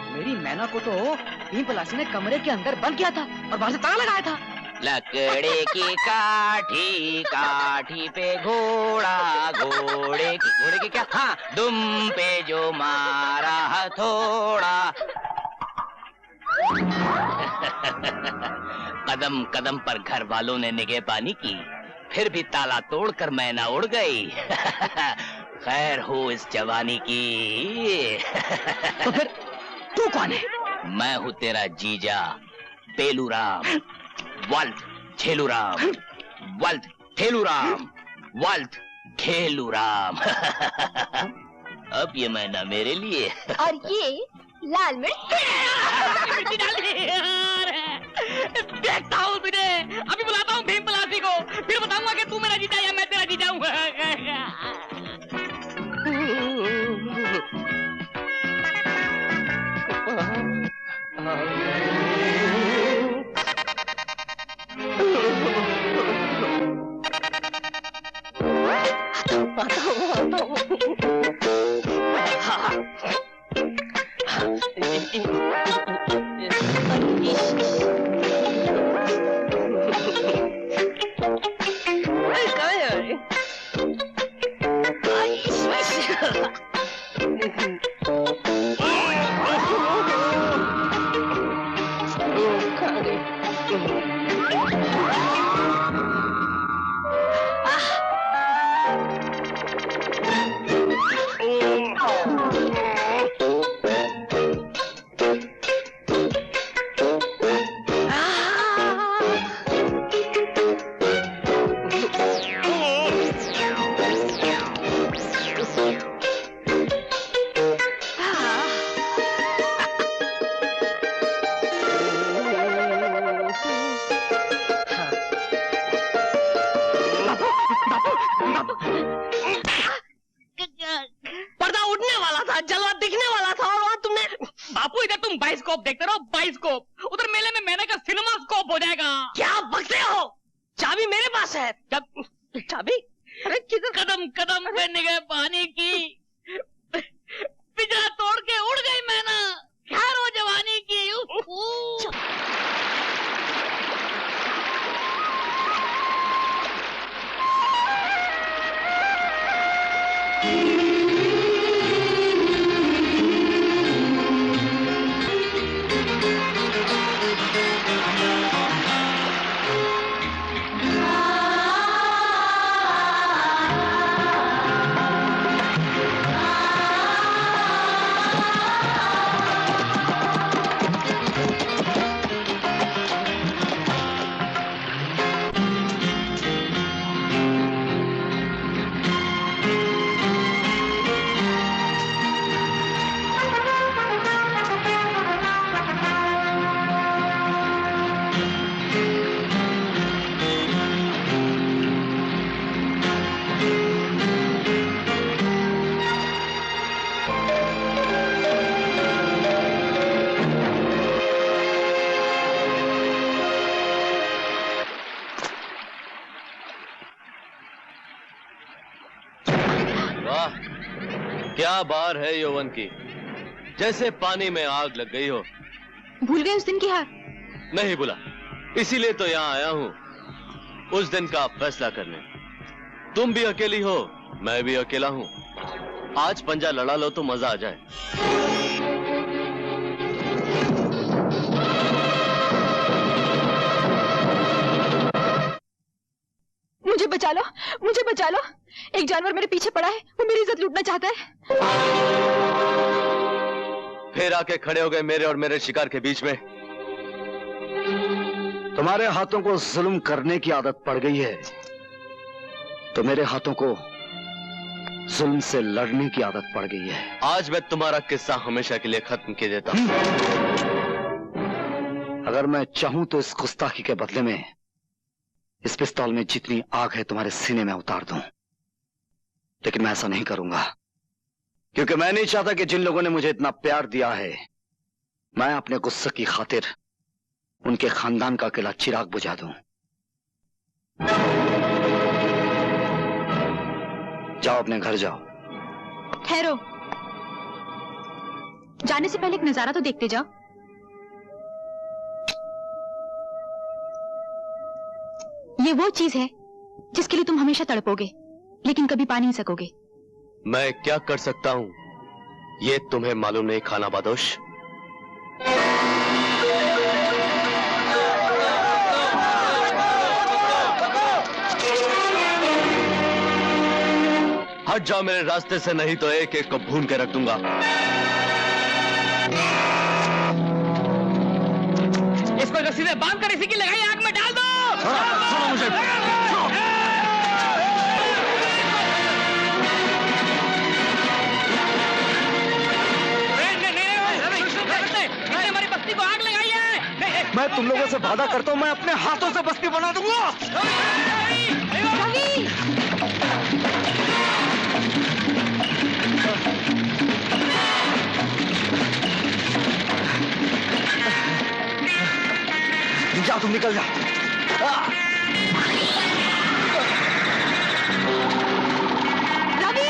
मेरी मैना को तो भीम पलासी ने कमरे के अंदर बंद किया था और बाहर से ताला लगाया था। लकड़े की काठी, काठी पे घोड़ा, घोड़े की क्या, हाँ दुम पे जो मारा हथौड़ा। कदम कदम पर घर वालों ने निगाह पानी की, फिर भी ताला तोड़कर मैना उड़ गई। खैर हो इस जवानी की। तो फिर तू कौन है? मैं हूँ तेरा जीजा पेलूराम, वल्द छेलूराम, वल्द ठेलूराम, वल्द खेलूराम। अब ये मैना मेरे लिए और ये लाल मिर्च। देखता हूँ तुझे, अभी बुलाता हूँ भीम पलासी को, फिर बताऊंगा कि तू मेरा जीजा या मैं तेरा जीजा हूँ। पर्दा उठने वाला था, जलवा दिखने वाला था, और वहाँ तुमने। बापू इधर तुम बाइस्कोप देखते रहो, बाइस्कोप। उधर मेले में मैंने का सिनेमा स्कोप हो जाएगा। क्या बकते हो? चाबी मेरे पास है। चाबी? अरे किधर? कदम कदम पे निगाह पानी की, पिंजरा तोड़ के उड़ गई मैना। खैर हो जवानी की। क्या बार है यौवन की, जैसे पानी में आग लग गई हो। भूल गए उस दिन की हार? नहीं भूला, इसीलिए तो यहाँ आया हूँ उस दिन का फैसला करने। तुम भी अकेली हो, मैं भी अकेला हूँ। आज पंजा लड़ा लो तो मजा आ जाए। मुझे बचा बचा लो, मुझे बचा लो। एक जानवर मेरे पीछे पड़ा है, वो मेरी इज्जत लूटना चाहता है। फिर आके खड़े हो गए मेरे और मेरे शिकार के बीच में। तुम्हारे हाथों को जुल्म करने की आदत पड़ गई है, तो मेरे हाथों को जुल्म से लड़ने की आदत पड़ गई है। आज मैं तुम्हारा किस्सा हमेशा के लिए खत्म कर देता हूं। अगर मैं चाहूं तो इस गुस्ताखी के बदले में इस पिस्तौल में जितनी आग है तुम्हारे सीने में उतार दूं, लेकिन मैं ऐसा नहीं करूंगा, क्योंकि मैं नहीं चाहता कि जिन लोगों ने मुझे इतना प्यार दिया है, मैं अपने गुस्से की खातिर उनके खानदान का अकेला चिराग बुझा दूं। जाओ, अपने घर जाओ। ठहरो, जाने से पहले एक नजारा तो देखते जाओ। ये वो चीज है जिसके लिए तुम हमेशा तड़पोगे, लेकिन कभी पा नहीं सकोगे। मैं क्या कर सकता हूं ये तुम्हें मालूम नहीं, खाना बादोश। हट जाओ मेरे रास्ते से, नहीं तो एक एक को भून के रख दूंगा। इसको रस्सी से बांध कर इसी की लगाई आग में डाल दो। सुनो मुझे, हमारी बस्ती को आग लगाई है। मैं तुम लोगों से वादा करता हूं, मैं अपने हाथों से बस्ती बना दूंगा। जा, तुम निकल जा। रवि!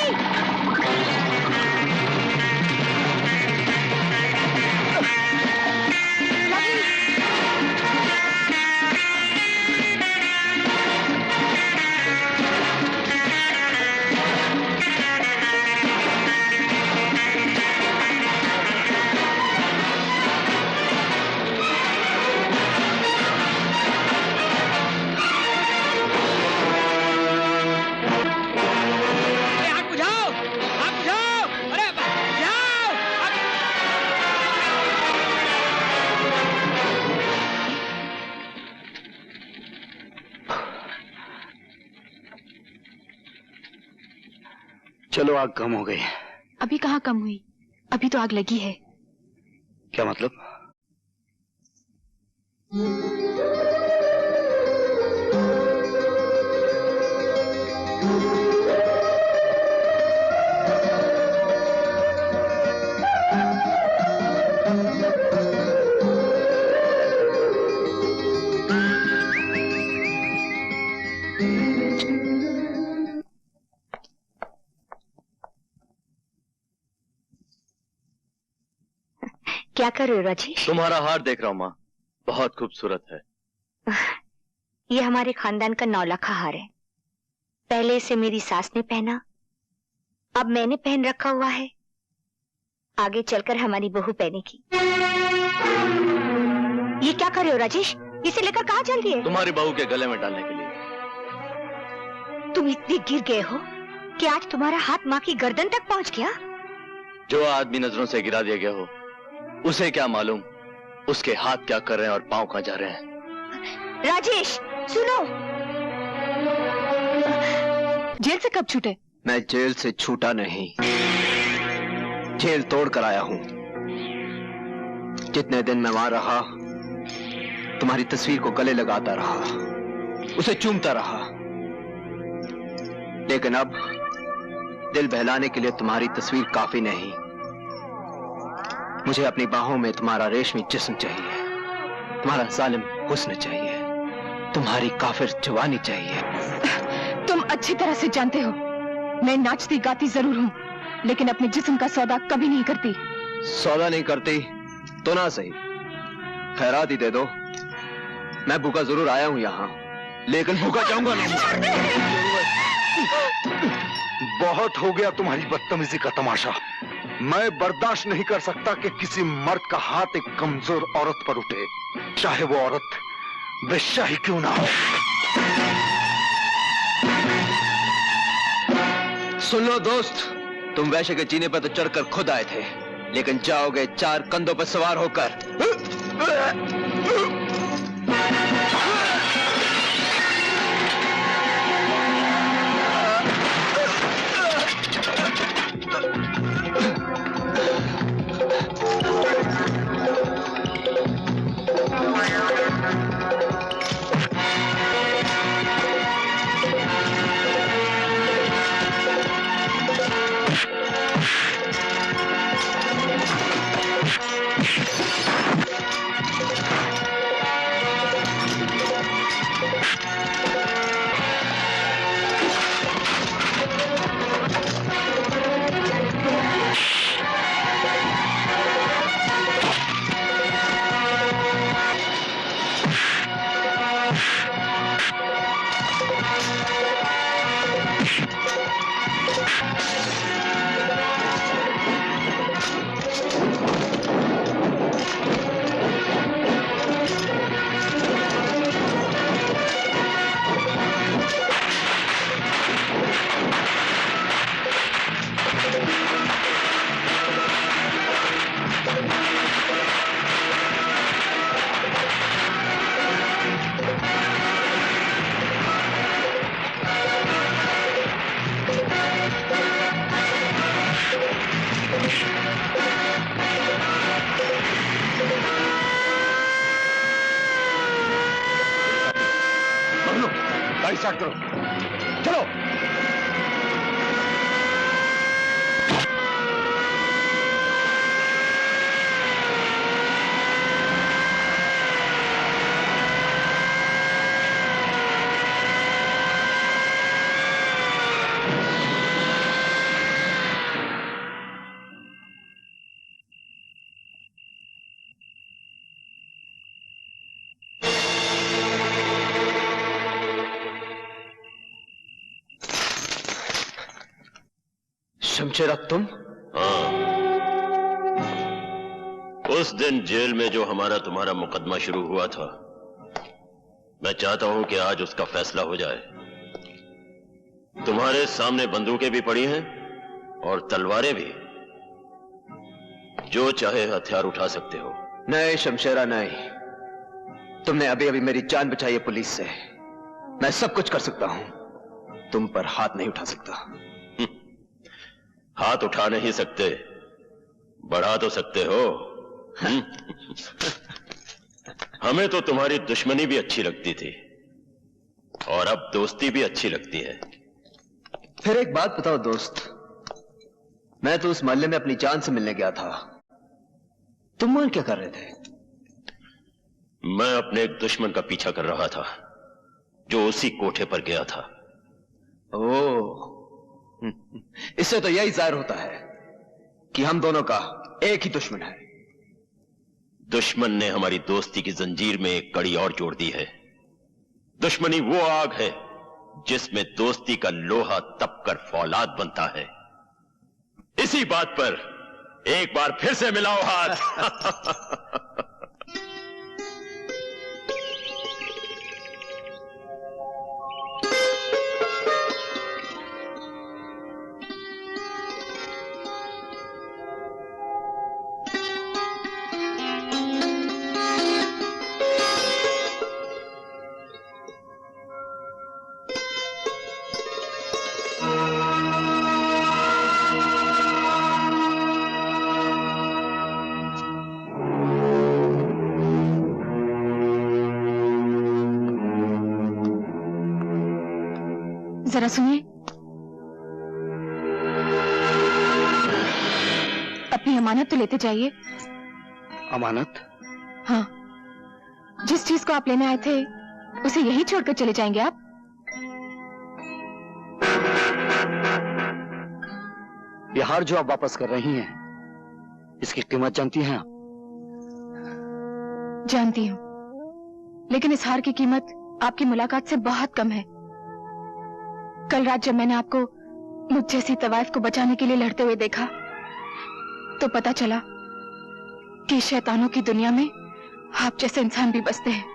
चलो, आग कम हो गई। अभी कहाँ कम हुई, अभी तो आग लगी है। क्या मतलब? क्या कर रहे हो राजेश? तुम्हारा हार देख रहा हूं माँ, बहुत खूबसूरत है। ये हमारे खानदान का 9 लाखा हार है। पहले इसे मेरी सास ने पहना, अब मैंने पहन रखा हुआ है, आगे चलकर हमारी बहू पहनेगी। ये क्या कर रहे हो राजेश? इसे लेकर कहाँ चल रही है? तुम्हारी बहू के गले में डालने के लिए। तुम इतने गिर गए हो कि आज तुम्हारा हाथ माँ की गर्दन तक पहुँच गया। जो आदमी नजरों से गिरा दिया गया हो, उसे क्या मालूम उसके हाथ क्या कर रहे हैं और पांव कहाँ जा रहे हैं। राजेश सुनो, जेल से कब छूटे? मैं जेल से छूटा नहीं, जेल तोड़ कर आया हूं। जितने दिन मैं वहां रहा, तुम्हारी तस्वीर को गले लगाता रहा, उसे चूमता रहा, लेकिन अब दिल बहलाने के लिए तुम्हारी तस्वीर काफी नहीं। मुझे अपनी बाहों में तुम्हारा रेशमी जिस्म चाहिए, तुम्हारा जालिम हुस्न चाहिए, तुम्हारी काफिर जवानी चाहिए। तुम अच्छी तरह से जानते हो मैं नाचती गाती जरूर हूँ, लेकिन अपने जिस्म का सौदा कभी नहीं करती। सौदा नहीं करती तो ना सही, खैरात ही दे दो। मैं भूखा जरूर आया हूँ यहाँ, लेकिन भूखा जाऊंगा नहीं। बहुत हो गया तुम्हारी बदतमीजी का तमाशा। मैं बर्दाश्त नहीं कर सकता कि किसी मर्द का हाथ एक कमजोर औरत पर उठे, चाहे वो औरत बेश्या ही क्यों ना हो। सुन लो दोस्त, तुम वैश्य के जीने पर तो चढ़कर खुद आए थे, लेकिन जाओगे 4 कंधों पर सवार होकर। गाड़ी स्टार्ट करो, चलो। शमशेरा तुम? हाँ, उस दिन जेल में जो हमारा तुम्हारा मुकदमा शुरू हुआ था, मैं चाहता हूं कि आज उसका फैसला हो जाए। तुम्हारे सामने बंदूकें भी पड़ी हैं और तलवारें भी, जो चाहे हथियार उठा सकते हो। नहीं शमशेरा नहीं, तुमने अभी अभी मेरी जान बचाई है पुलिस से। मैं सब कुछ कर सकता हूं, तुम पर हाथ नहीं उठा सकता। हाथ उठा नहीं सकते, बढ़ा तो सकते हो। हमें तो तुम्हारी दुश्मनी भी अच्छी लगती थी और अब दोस्ती भी अच्छी लगती है। फिर एक बात बताओ दोस्त, मैं तो उस मोहल्ले में अपनी जान से मिलने गया था, तुम वहां क्या कर रहे थे? मैं अपने एक दुश्मन का पीछा कर रहा था जो उसी कोठे पर गया था। ओह, इससे तो यही जाहिर होता है कि हम दोनों का एक ही दुश्मन है। दुश्मन ने हमारी दोस्ती की जंजीर में एक कड़ी और जोड़ दी है। दुश्मनी वो आग है जिसमें दोस्ती का लोहा तपकर फौलाद बनता है। इसी बात पर एक बार फिर से मिलाओ हाथ। जरा सुनिए, अपनी अमानत तो लेते जाइए। अमानत? हाँ, जिस चीज को आप लेने आए थे उसे यही छोड़कर चले जाएंगे आप? ये हार जो आप वापस कर रही हैं, इसकी कीमत जानती हैं आप? जानती हूँ, लेकिन इस हार की कीमत आपकी मुलाकात से बहुत कम है। कल रात जब मैंने आपको मुझ जैसी तवाइफ को बचाने के लिए लड़ते हुए देखा, तो पता चला कि शैतानों की दुनिया में आप जैसे इंसान भी बसते हैं।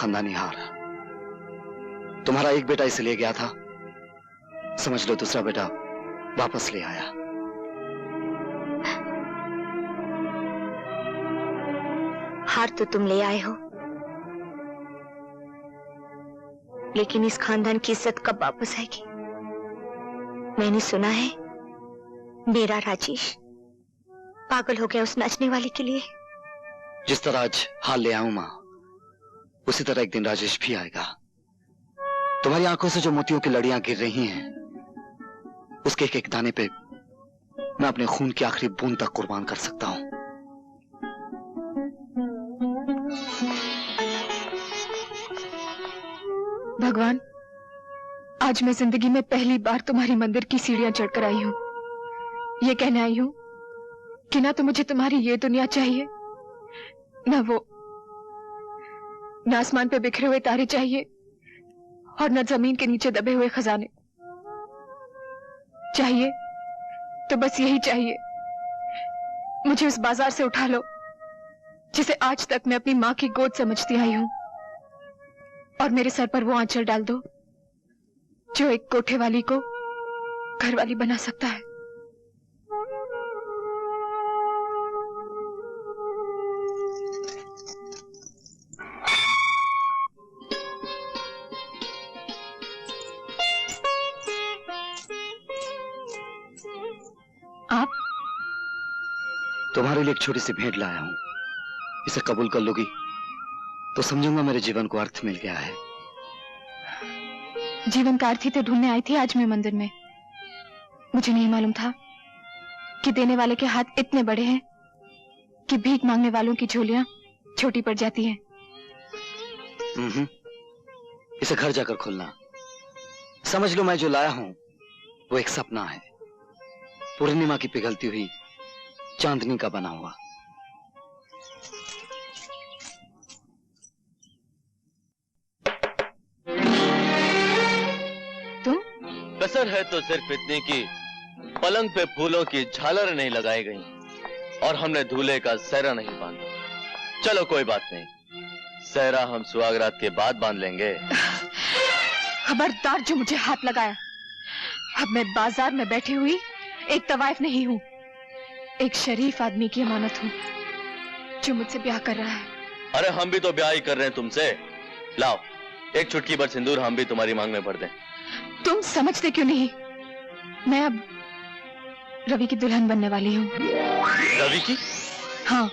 खानदानी हार। तुम्हारा एक बेटा इसलिए गया था, समझ लो दूसरा बेटा वापस ले आया। हार तो तुम ले आए हो, लेकिन इस खानदान की इज्जत कब वापस आएगी? मैंने सुना है मेरा राजेश पागल हो गया उस नाचने वाले के लिए। जिस तरह आज हाल ले आऊं मां, उसी तरह एक दिन राजेश भी आएगा। तुम्हारी आंखों से जो मोतियों की लड़ियां गिर रही हैं, उसके एक एक दाने पे मैं अपने खून की आखिरी बूंद तक कुर्बान कर सकता हूं। भगवान, आज मैं जिंदगी में पहली बार तुम्हारी मंदिर की सीढ़ियां चढ़कर आई हूं। ये कहने आई हूं कि ना तो मुझे तुम्हारी ये दुनिया चाहिए, ना वो, ना आसमान पे बिखरे हुए तारे चाहिए, और न जमीन के नीचे दबे हुए खजाने। चाहिए तो बस यही चाहिए, मुझे उस बाजार से उठा लो जिसे आज तक मैं अपनी मां की गोद समझती आई हूं, और मेरे सर पर वो आंचल डाल दो जो एक कोठे वाली को घरवाली बना सकता है। आप? तुम्हारे लिए एक छोटी सी भेंट लाया हूं, इसे कबूल कर लोगी तो समझूंगा मेरे जीवन को अर्थ मिल गया है। जीवन का अर्थ ही तो ढूंढने आई थी आज मैं मंदिर में। मुझे नहीं मालूम था कि देने वाले के हाथ इतने बड़े हैं कि भीख मांगने वालों की झोलियां छोटी पड़ जाती हैं। इसे घर जाकर खोलना। समझ लो मैं जो लाया हूं वो एक सपना है, पूर्णिमा की पिघलती हुई चांदनी का बना हुआ। कसर है तो सिर्फ इतनी कि पलंग पे फूलों की झालर नहीं लगाई गई और हमने दूल्हे का सहरा नहीं बांधा। चलो कोई बात नहीं, सहरा हम सुहागरात के बाद बांध लेंगे। खबरदार जो मुझे हाथ लगाया। अब मैं बाजार में बैठी हुई एक तवाइफ नहीं हूँ, एक शरीफ आदमी की अमानत हूँ जो मुझसे ब्याह कर रहा है। अरे हम भी तो ब्याह ही कर रहे हैं तुमसे। लाओ एक चुटकी भर सिंदूर हम भी तुम्हारी मांग में भर दें। तुम समझते क्यों नहीं? मैं अब रवि की दुल्हन बनने वाली हूँ। रवि की? हाँ।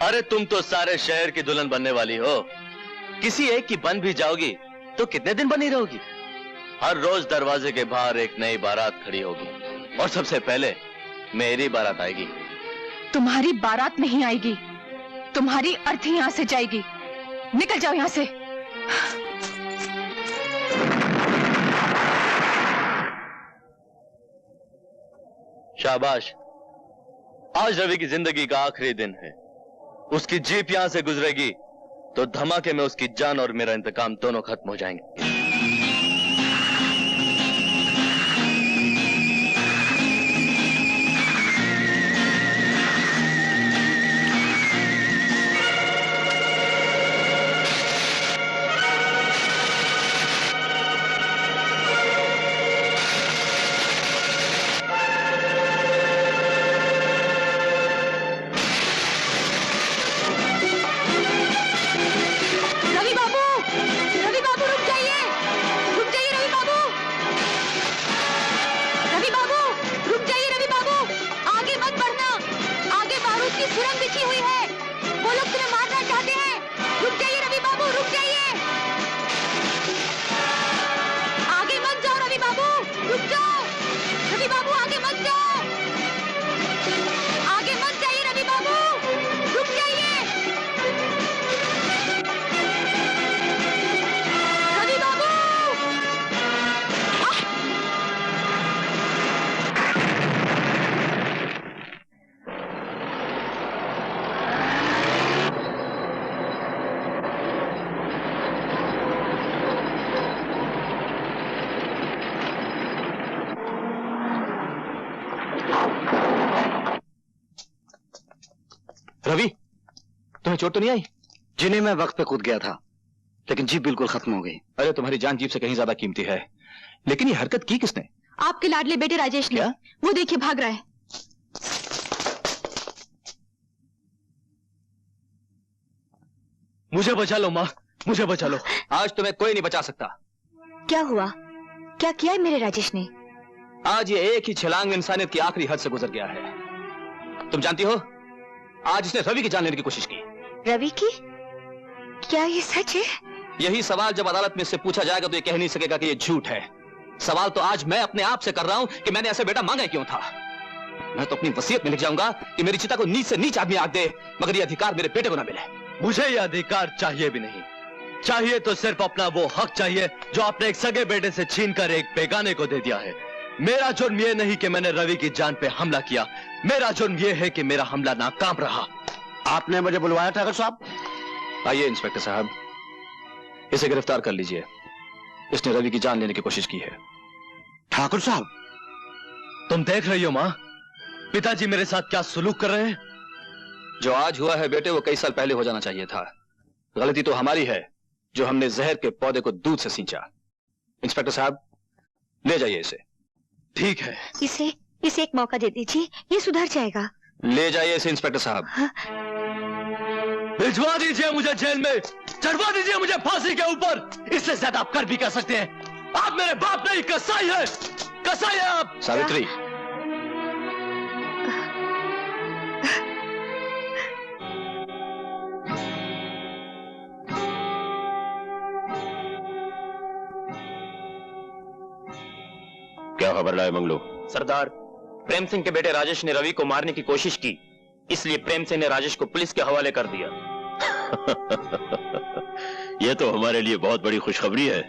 अरे तुम तो सारे शहर की दुल्हन बनने वाली हो। किसी एक की बन भी जाओगी तो कितने दिन बनी रहोगी? हर रोज दरवाजे के बाहर एक नई बारात खड़ी होगी और सबसे पहले मेरी बारात आएगी। तुम्हारी बारात नहीं आएगी, तुम्हारी अर्थी यहाँ से जाएगी। निकल जाओ यहाँ से। शाबाश, आज रवि की जिंदगी का आखिरी दिन है। उसकी जीप यहां से गुजरेगी तो धमाके में उसकी जान और मेरा इंतकाम दोनों खत्म हो जाएंगे। रवि, तुम्हें चोट तो नहीं आई? जिन्हें मैं वक्त पे कूद गया था, लेकिन जीप बिल्कुल खत्म हो गई। अरे तुम्हारी जान जीप से कहीं ज्यादा कीमती है। लेकिन ये हरकत की किसने? आपके लाडले बेटे राजेश ने। वो देखिए भाग रहा है। मुझे बचा लो माँ, मुझे बचा लो। आज तुम्हें कोई नहीं बचा सकता। क्या हुआ? क्या किया है मेरे राजेश ने? आज ये एक ही छलांग में इंसानियत की आखिरी हद से गुजर गया है। तुम जानती हो, आज इसने रवि की जान लेने की कोशिश की। रवि की? क्या ये सच है? यही सवाल जब अदालत में इससे पूछा जाएगा तो ये कह नहीं सकेगा कि ये झूठ है। सवाल तो आज मैं अपने आप से कर रहा हूं कि मैंने ऐसे बेटा मांगा क्यों था। मैं तो अपनी वसीयत में लिख जाऊंगा कि मेरी चिता को नीच से नीच आदमी आग दे, मगर ये अधिकार मेरे बेटे को ना मिले। मुझे ये अधिकार चाहिए भी नहीं। चाहिए तो सिर्फ अपना वो हक चाहिए जो आपने एक सगे बेटे से छीनकर एक बेगाने को दे दिया है। मेरा जुर्म ये नहीं कि मैंने रवि की जान पे हमला किया, मेरा जुर्म ये है कि मेरा हमला नाकाम रहा। आपने मुझे बुलवाया ठाकुर साहब? आइए इंस्पेक्टर साहब, इसे गिरफ्तार कर लीजिए। इसने रवि की जान लेने की कोशिश की है। ठाकुर साहब, तुम देख रही हो माँ, पिताजी मेरे साथ क्या सुलूक कर रहे हैं। जो आज हुआ है बेटे, वो कई साल पहले हो जाना चाहिए था। गलती तो हमारी है जो हमने जहर के पौधे को दूध से सींचा। इंस्पेक्टर साहब, ले जाइए इसे। ठीक है। इसे एक मौका दे दीजिए, ये सुधर जाएगा। ले जाइए इसे इंस्पेक्टर साहब। भिजवा दीजिए मुझे जेल में, चढ़वा दीजिए मुझे फांसी के ऊपर। इससे ज्यादा आप कर भी कर सकते हैं। आप मेरे बाप नहीं, कसाई है, कसाई है आप। सावित्री, क्या खबर लाए मंगलू? सरदार, प्रेम सिंह के बेटे राजेश ने रवि को मारने की कोशिश की, इसलिए प्रेम सिंह ने राजेश को पुलिस के हवाले कर दिया। यह तो हमारे लिए बहुत बड़ी खुशखबरी है।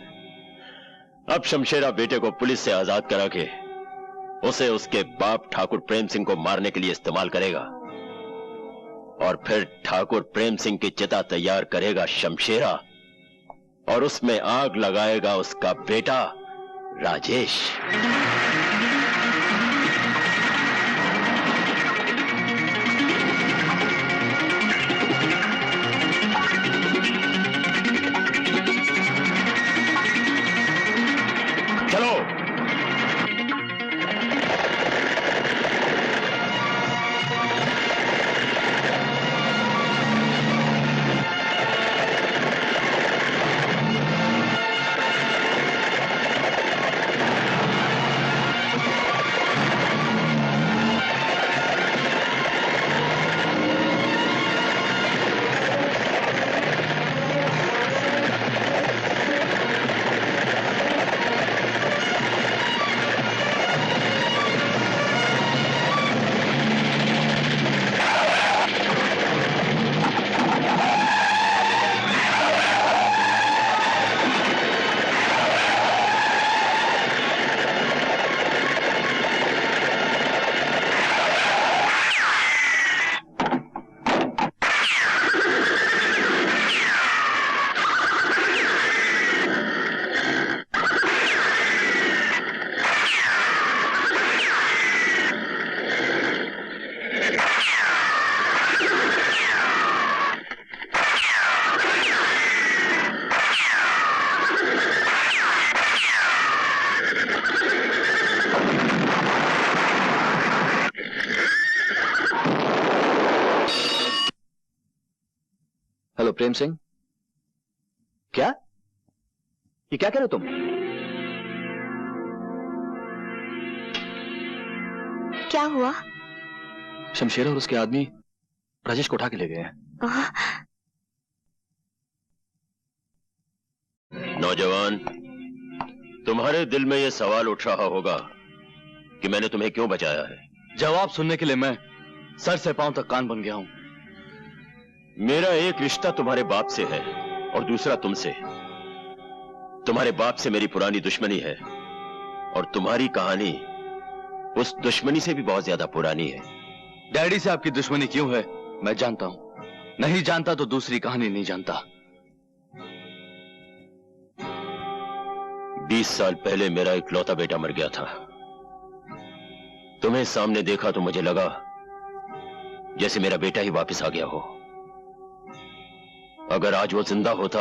अब शमशेरा बेटे को पुलिस से आजाद करा के उसे उसके बाप ठाकुर प्रेम सिंह को मारने के लिए इस्तेमाल करेगा, और फिर ठाकुर प्रेम सिंह की चिता तैयार करेगा शमशेरा, और उसमें आग लगाएगा उसका बेटा राजेश। चलो। हेलो प्रेम सिंह, क्या ये क्या कह रहे हो तुम? क्या हुआ? शमशेरा और उसके आदमी राजेश को उठा के ले गए हैं। नौजवान, तुम्हारे दिल में यह सवाल उठ रहा होगा कि मैंने तुम्हें क्यों बचाया है। जवाब सुनने के लिए मैं सर से पांव तक कान बन गया हूं। मेरा एक रिश्ता तुम्हारे बाप से है और दूसरा तुमसे। तुम्हारे बाप से मेरी पुरानी दुश्मनी है, और तुम्हारी कहानी उस दुश्मनी से भी बहुत ज्यादा पुरानी है। डैडी से आपकी दुश्मनी क्यों है मैं जानता हूं, नहीं जानता तो दूसरी कहानी नहीं जानता। 20 साल पहले मेरा इकलौता बेटा मर गया था। तुम्हें सामने देखा तो मुझे लगा जैसे मेरा बेटा ही वापस आ गया हो। अगर आज वो जिंदा होता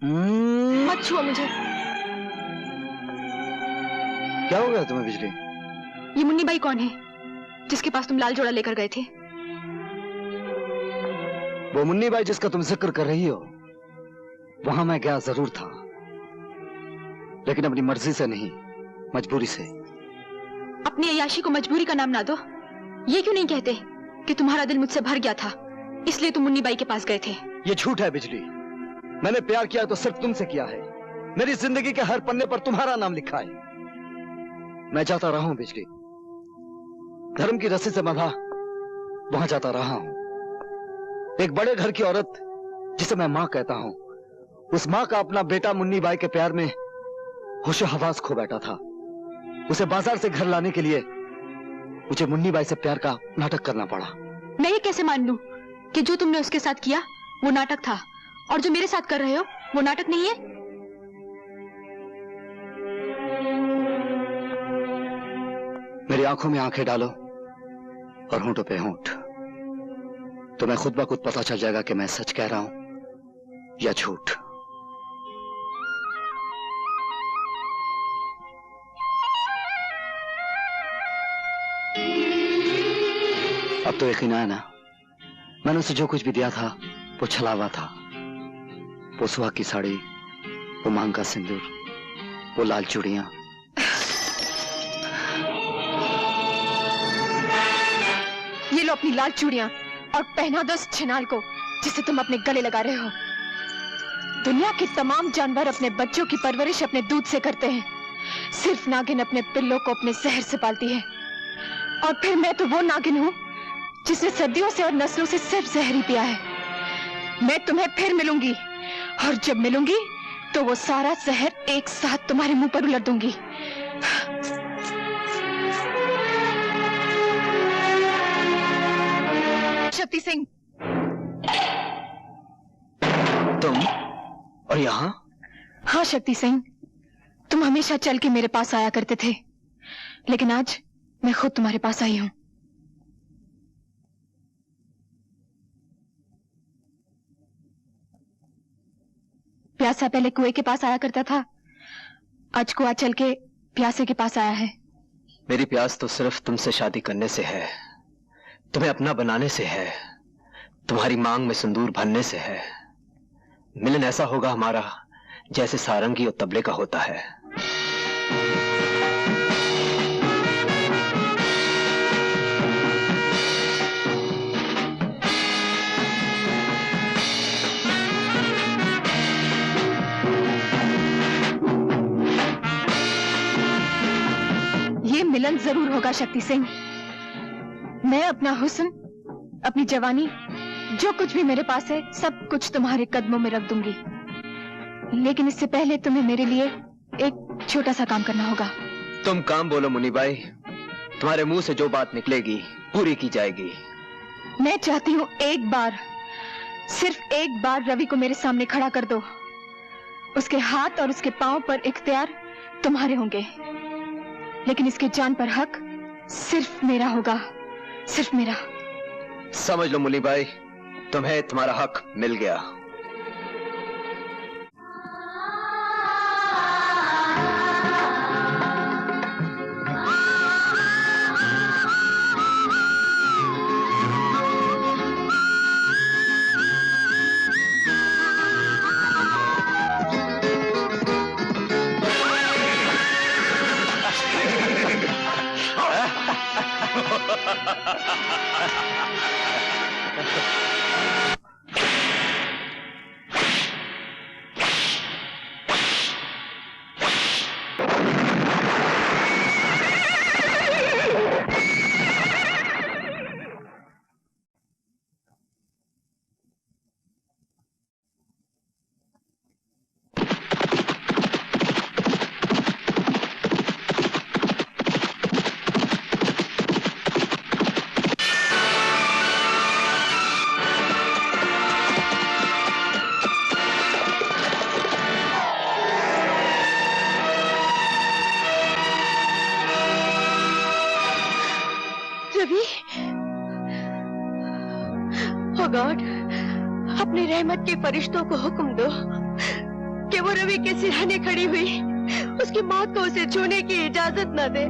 मत छुओ मुझे। क्या हो गया तुम्हें बिजली? ये मुन्नी बाई कौन है जिसके पास तुम लाल जोड़ा लेकर गए थे? वो मुन्नी बाई जिसका तुम जिक्र कर रही हो, वहां मैं गया जरूर था, लेकिन अपनी मर्जी से नहीं, मजबूरी से। अपनी अय्याशी को मजबूरी का नाम ना दो। ये क्यों नहीं कहते कि तुम्हारा दिल मुझसे भर गया था, इसलिए तुम मुन्नी बाई के पास गए थे? ये झूठ है बिजली। मैंने प्यार किया तो सिर्फ तुमसे किया है। मेरी जिंदगी के हर पन्ने पर तुम्हारा नाम लिखा है। मैं जाता रहा हूं बिजली, धर्म की रस्सी से बंधा वहां जाता रहा हूं। एक बड़े घर की औरत जिसे मैं मां कहता हूं, उस मां का अपना बेटा मुन्नी बाई के प्यार में होशो हवास खो बैठा था। उसे बाजार से घर लाने के लिए मुझे मुन्नी बाई से प्यार का नाटक करना पड़ा। मैं ये कैसे मान लूं कि जो तुमने उसके साथ किया वो नाटक था, और जो मेरे साथ कर रहे हो वो नाटक नहीं है? मेरी आंखों में आंखें डालो और होंठों पे होंठ, तो मैं खुद ब खुद पता चल जाएगा कि मैं सच कह रहा हूं या झूठ। अब तो यकीन आया ना, मैंने उसे जो कुछ भी दिया था वो छलावा था। वो सुहाग की साड़ी, वो मांग का सिंदूर, वो लाल चूड़ियां। ये लो अपनी लाल चूड़ियां और पहना दो उस छिनाल को जिसे तुम अपने गले लगा रहे हो। दुनिया के तमाम जानवर अपने बच्चों की परवरिश अपने दूध से करते हैं, सिर्फ नागिन अपने पिल्लों को अपने जहर से पालती है। और फिर मैं तो वो नागिन हूं जिसने सदियों से और नस्लों से सिर्फ जहर ही पिया है। मैं तुम्हें फिर मिलूंगी, और जब मिलूंगी तो वो सारा जहर एक साथ तुम्हारे मुंह पर उलट दूंगी। शक्ति सिंह, तुम और यहाँ? हाँ शक्ति सिंह, तुम हमेशा चल के मेरे पास आया करते थे, लेकिन आज मैं खुद तुम्हारे पास आई हूं। प्यासा पहले कुएं के पास आया करता था, आज कुआं चल के प्यासे के पास आया है। मेरी प्यास तो सिर्फ तुमसे शादी करने से है, तुम्हें अपना बनाने से है, तुम्हारी मांग में सिंदूर भरने से है। मिलन ऐसा होगा हमारा जैसे सारंगी और तबले का होता है। ये मिलन जरूर होगा शक्ति सिंह। मैं अपना हुस्न, अपनी जवानी, जो कुछ भी मेरे पास है, सब कुछ तुम्हारे कदमों में रख दूंगी। लेकिन इससे पहले तुम्हें मेरे लिए एक छोटा सा काम करना होगा। तुम काम बोलो मुन्नी बाई, तुम्हारे मुंह से जो बात निकलेगी पूरी की जाएगी। मैं चाहती हूँ एक बार, सिर्फ एक बार रवि को मेरे सामने खड़ा कर दो। उसके हाथ और उसके पांव पर इख्तियार तुम्हारे होंगे, लेकिन इसके जान पर हक सिर्फ मेरा होगा, सिर्फ मेरा। समझ लो मुन्नी बाई, तुम्हें तुम्हारा हक मिल गया। रवि, ओ गॉड, अपने रहमत के फरिश्तों को हुक्म दो कि वो रवि के सिरहाने खड़ी हुई उसकी मौत को उसे छूने की इजाजत न दे।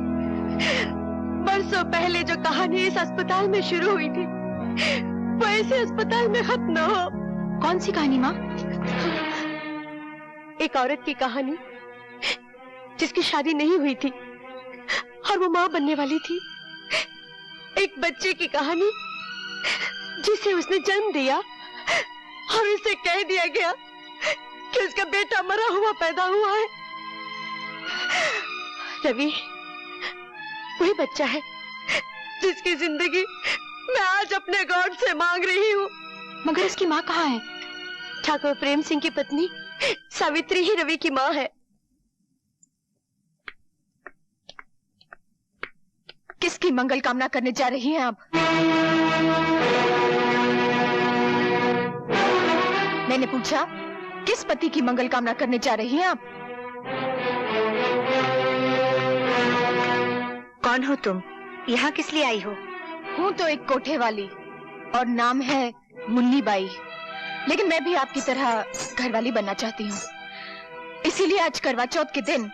बरसों पहले जो कहानी इस अस्पताल में शुरू हुई थी वो इसी अस्पताल में खत्म न हो। कौन सी कहानी माँ? एक औरत की कहानी जिसकी शादी नहीं हुई थी और वो माँ बनने वाली थी। एक बच्चे की कहानी जिसे उसने जन्म दिया और उसे कह दिया गया कि उसका बेटा मरा हुआ पैदा हुआ है। रवि वही बच्चा है जिसकी जिंदगी मैं आज अपने गॉड से मांग रही हूँ। मगर उसकी माँ कहाँ है? ठाकुर प्रेम सिंह की पत्नी सावित्री ही रवि की माँ है। किसकी मंगल कामना करने जा रही हैं आप? मैंने पूछा किस पति की मंगल कामना करने जा रही हैं आप? कौन हो तुम? यहाँ किस लिए आई हो? हूँ तो एक कोठे वाली और नाम है मुन्नी बाई, लेकिन मैं भी आपकी तरह घरवाली बनना चाहती हूँ। इसीलिए आज करवा चौथ के दिन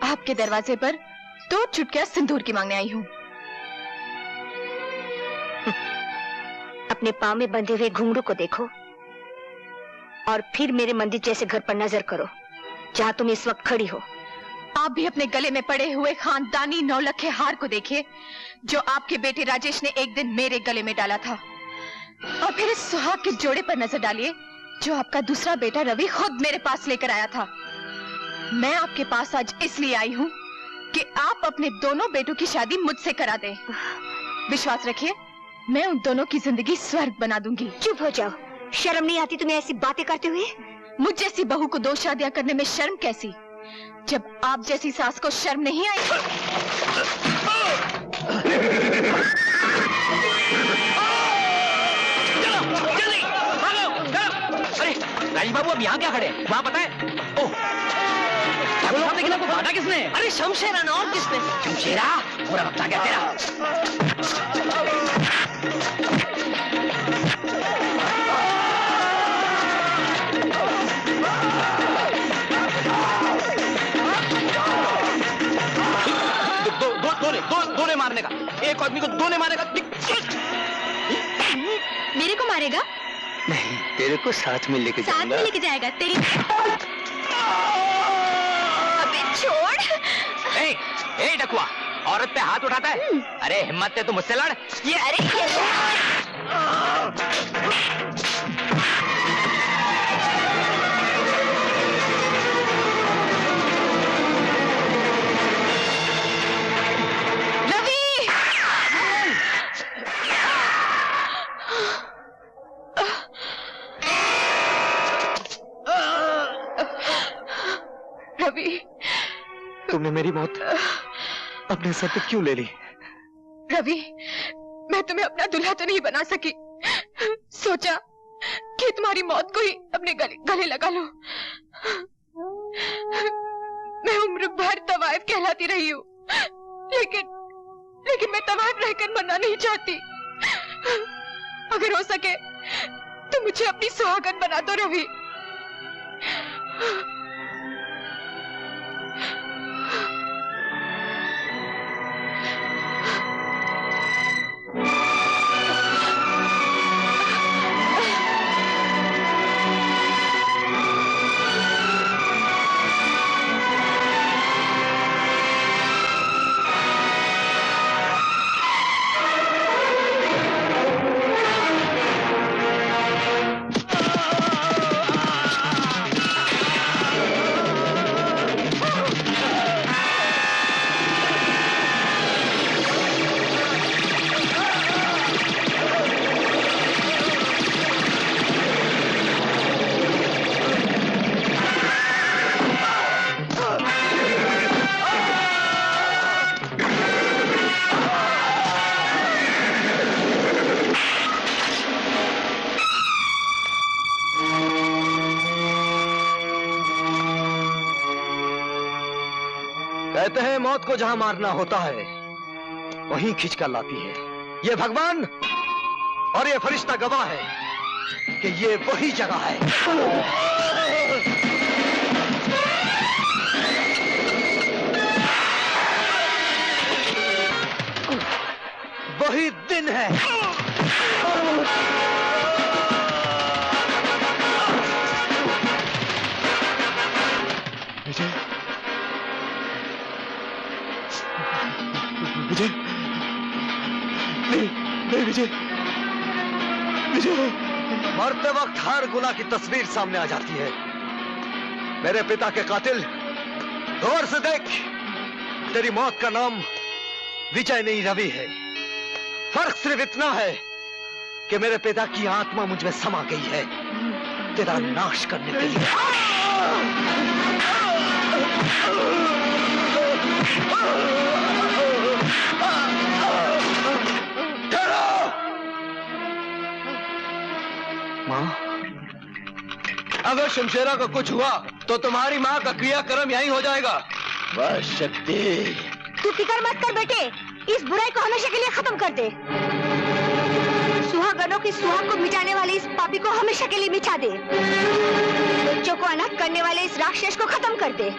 आपके दरवाजे पर 2 चुटकियां सिंदूर की मांगने आई हूँ। अपने पाँव में बंधे हुए घुंघरू को देखो और फिर मेरे मंदिर जैसे घर पर नजर करो जहाँ तुम इस वक्त खड़ी हो। आप भी अपने गले में पड़े हुए खानदानी 9 लखे हार को देखिए जो आपके बेटे राजेश ने एक दिन मेरे गले में डाला था, और फिर इस सुहाग के जोड़े पर नजर डालिए जो आपका दूसरा बेटा रवि खुद मेरे पास लेकर आया था। मैं आपके पास आज इसलिए आई हूँ कि आप अपने दोनों बेटों की शादी मुझसे करा दें। विश्वास रखिए मैं उन दोनों की जिंदगी स्वर्ग बना दूंगी। चुप हो जाओ, शर्म नहीं आती तुम्हें ऐसी बातें करते हुए? मुझ जैसी बहू को 2 शादियां करने में शर्म कैसी, जब आप जैसी सास को शर्म नहीं आई। जल्दी भागो, अरे राजी बाबू अब यहाँ क्या खड़े? वहाँ पता है? ओह लेकिन आपको बांधा किसने? अरे शमशेरा ना, और किसने? शमशेरा पूरा वक्त आ गया तेरा। दोने मारने का, एक आदमी को दोने मारेगा। मेरे को मारेगा? नहीं, तेरे को साथ में लेके साथ में लेके जाएगा तेरी। अबे छोड़। ए डकुआ, औरत पे हाथ उठाता है? अरे हिम्मत है तो मुझसे लड़। ये अरे रवि, तुमने मेरी मौत अपने सर पे क्यों ले ली? रवि, मैं तुम्हें अपना दूल्हा तो नहीं बना सकी, सोचा कि तुम्हारी मौत को ही अपने गले लगा लो। मैं उम्र भर तवाइफ कहलाती रही हूँ, लेकिन मैं तवाइफ रहकर मरना नहीं चाहती। अगर हो सके तो मुझे अपनी सुहागन बना दो रवि। कहते हैं मौत को जहां मारना होता है वहीं खींच कर लाती है। ये भगवान और ये फरिश्ता गवाह है कि ये वही जगह है। वही दिन है। विजय, विजय, नहीं, नहीं विजय, विजय। मरते वक्त हर गुनाह की तस्वीर सामने आ जाती है। मेरे पिता के कातिल, गौर से देख, तेरी मौत का नाम विजय नहीं रवि है। फर्क सिर्फ इतना है कि मेरे पिता की आत्मा मुझ में समा गई है तेरा नाश करने के लिए। माँ, अगर शमशेरा को कुछ हुआ तो तुम्हारी माँ का क्रियाक्रम यहीं हो जाएगा। वाह शक्ति। तू फिक्र मत कर बेटे, इस बुराई को हमेशा के लिए खत्म कर दे। सुहागनों की सुहाग को मिटाने वाले इस पापी को हमेशा के लिए मिटा दे। बच्चों को अनाथ करने वाले इस राक्षस को खत्म कर दे।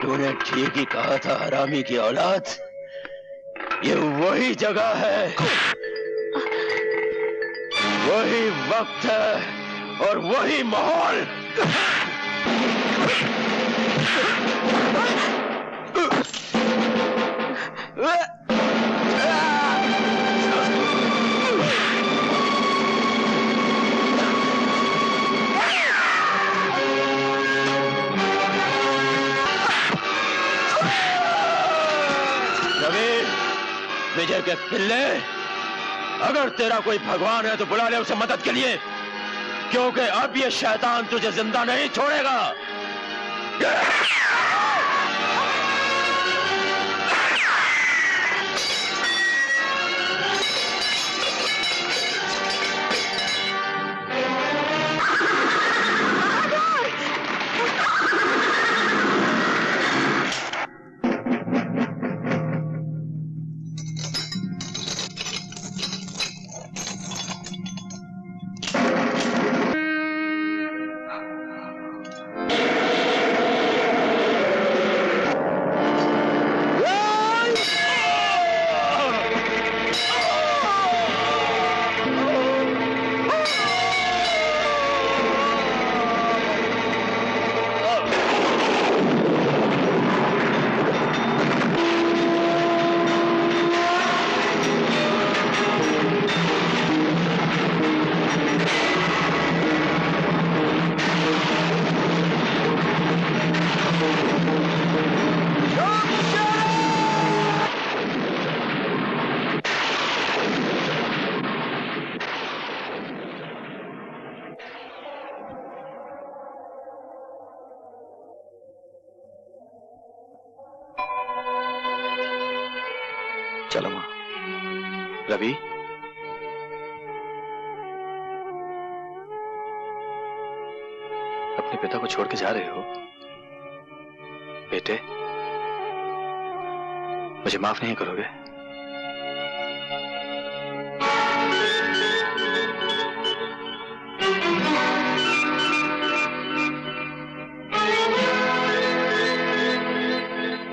तूने ठीक ही कहा था हरामी की औलाद, ये वही जगह है, वही वक्त है और वही माहौल। विजय के पिल्ले, अगर तेरा कोई भगवान है तो बुला ले उसे मदद के लिए, क्योंकि अब ये शैतान तुझे जिंदा नहीं छोड़ेगा। चलो मां। रवि, अपने पिता को छोड़ के जा रहे हो? बेटे, मुझे माफ नहीं करोगे?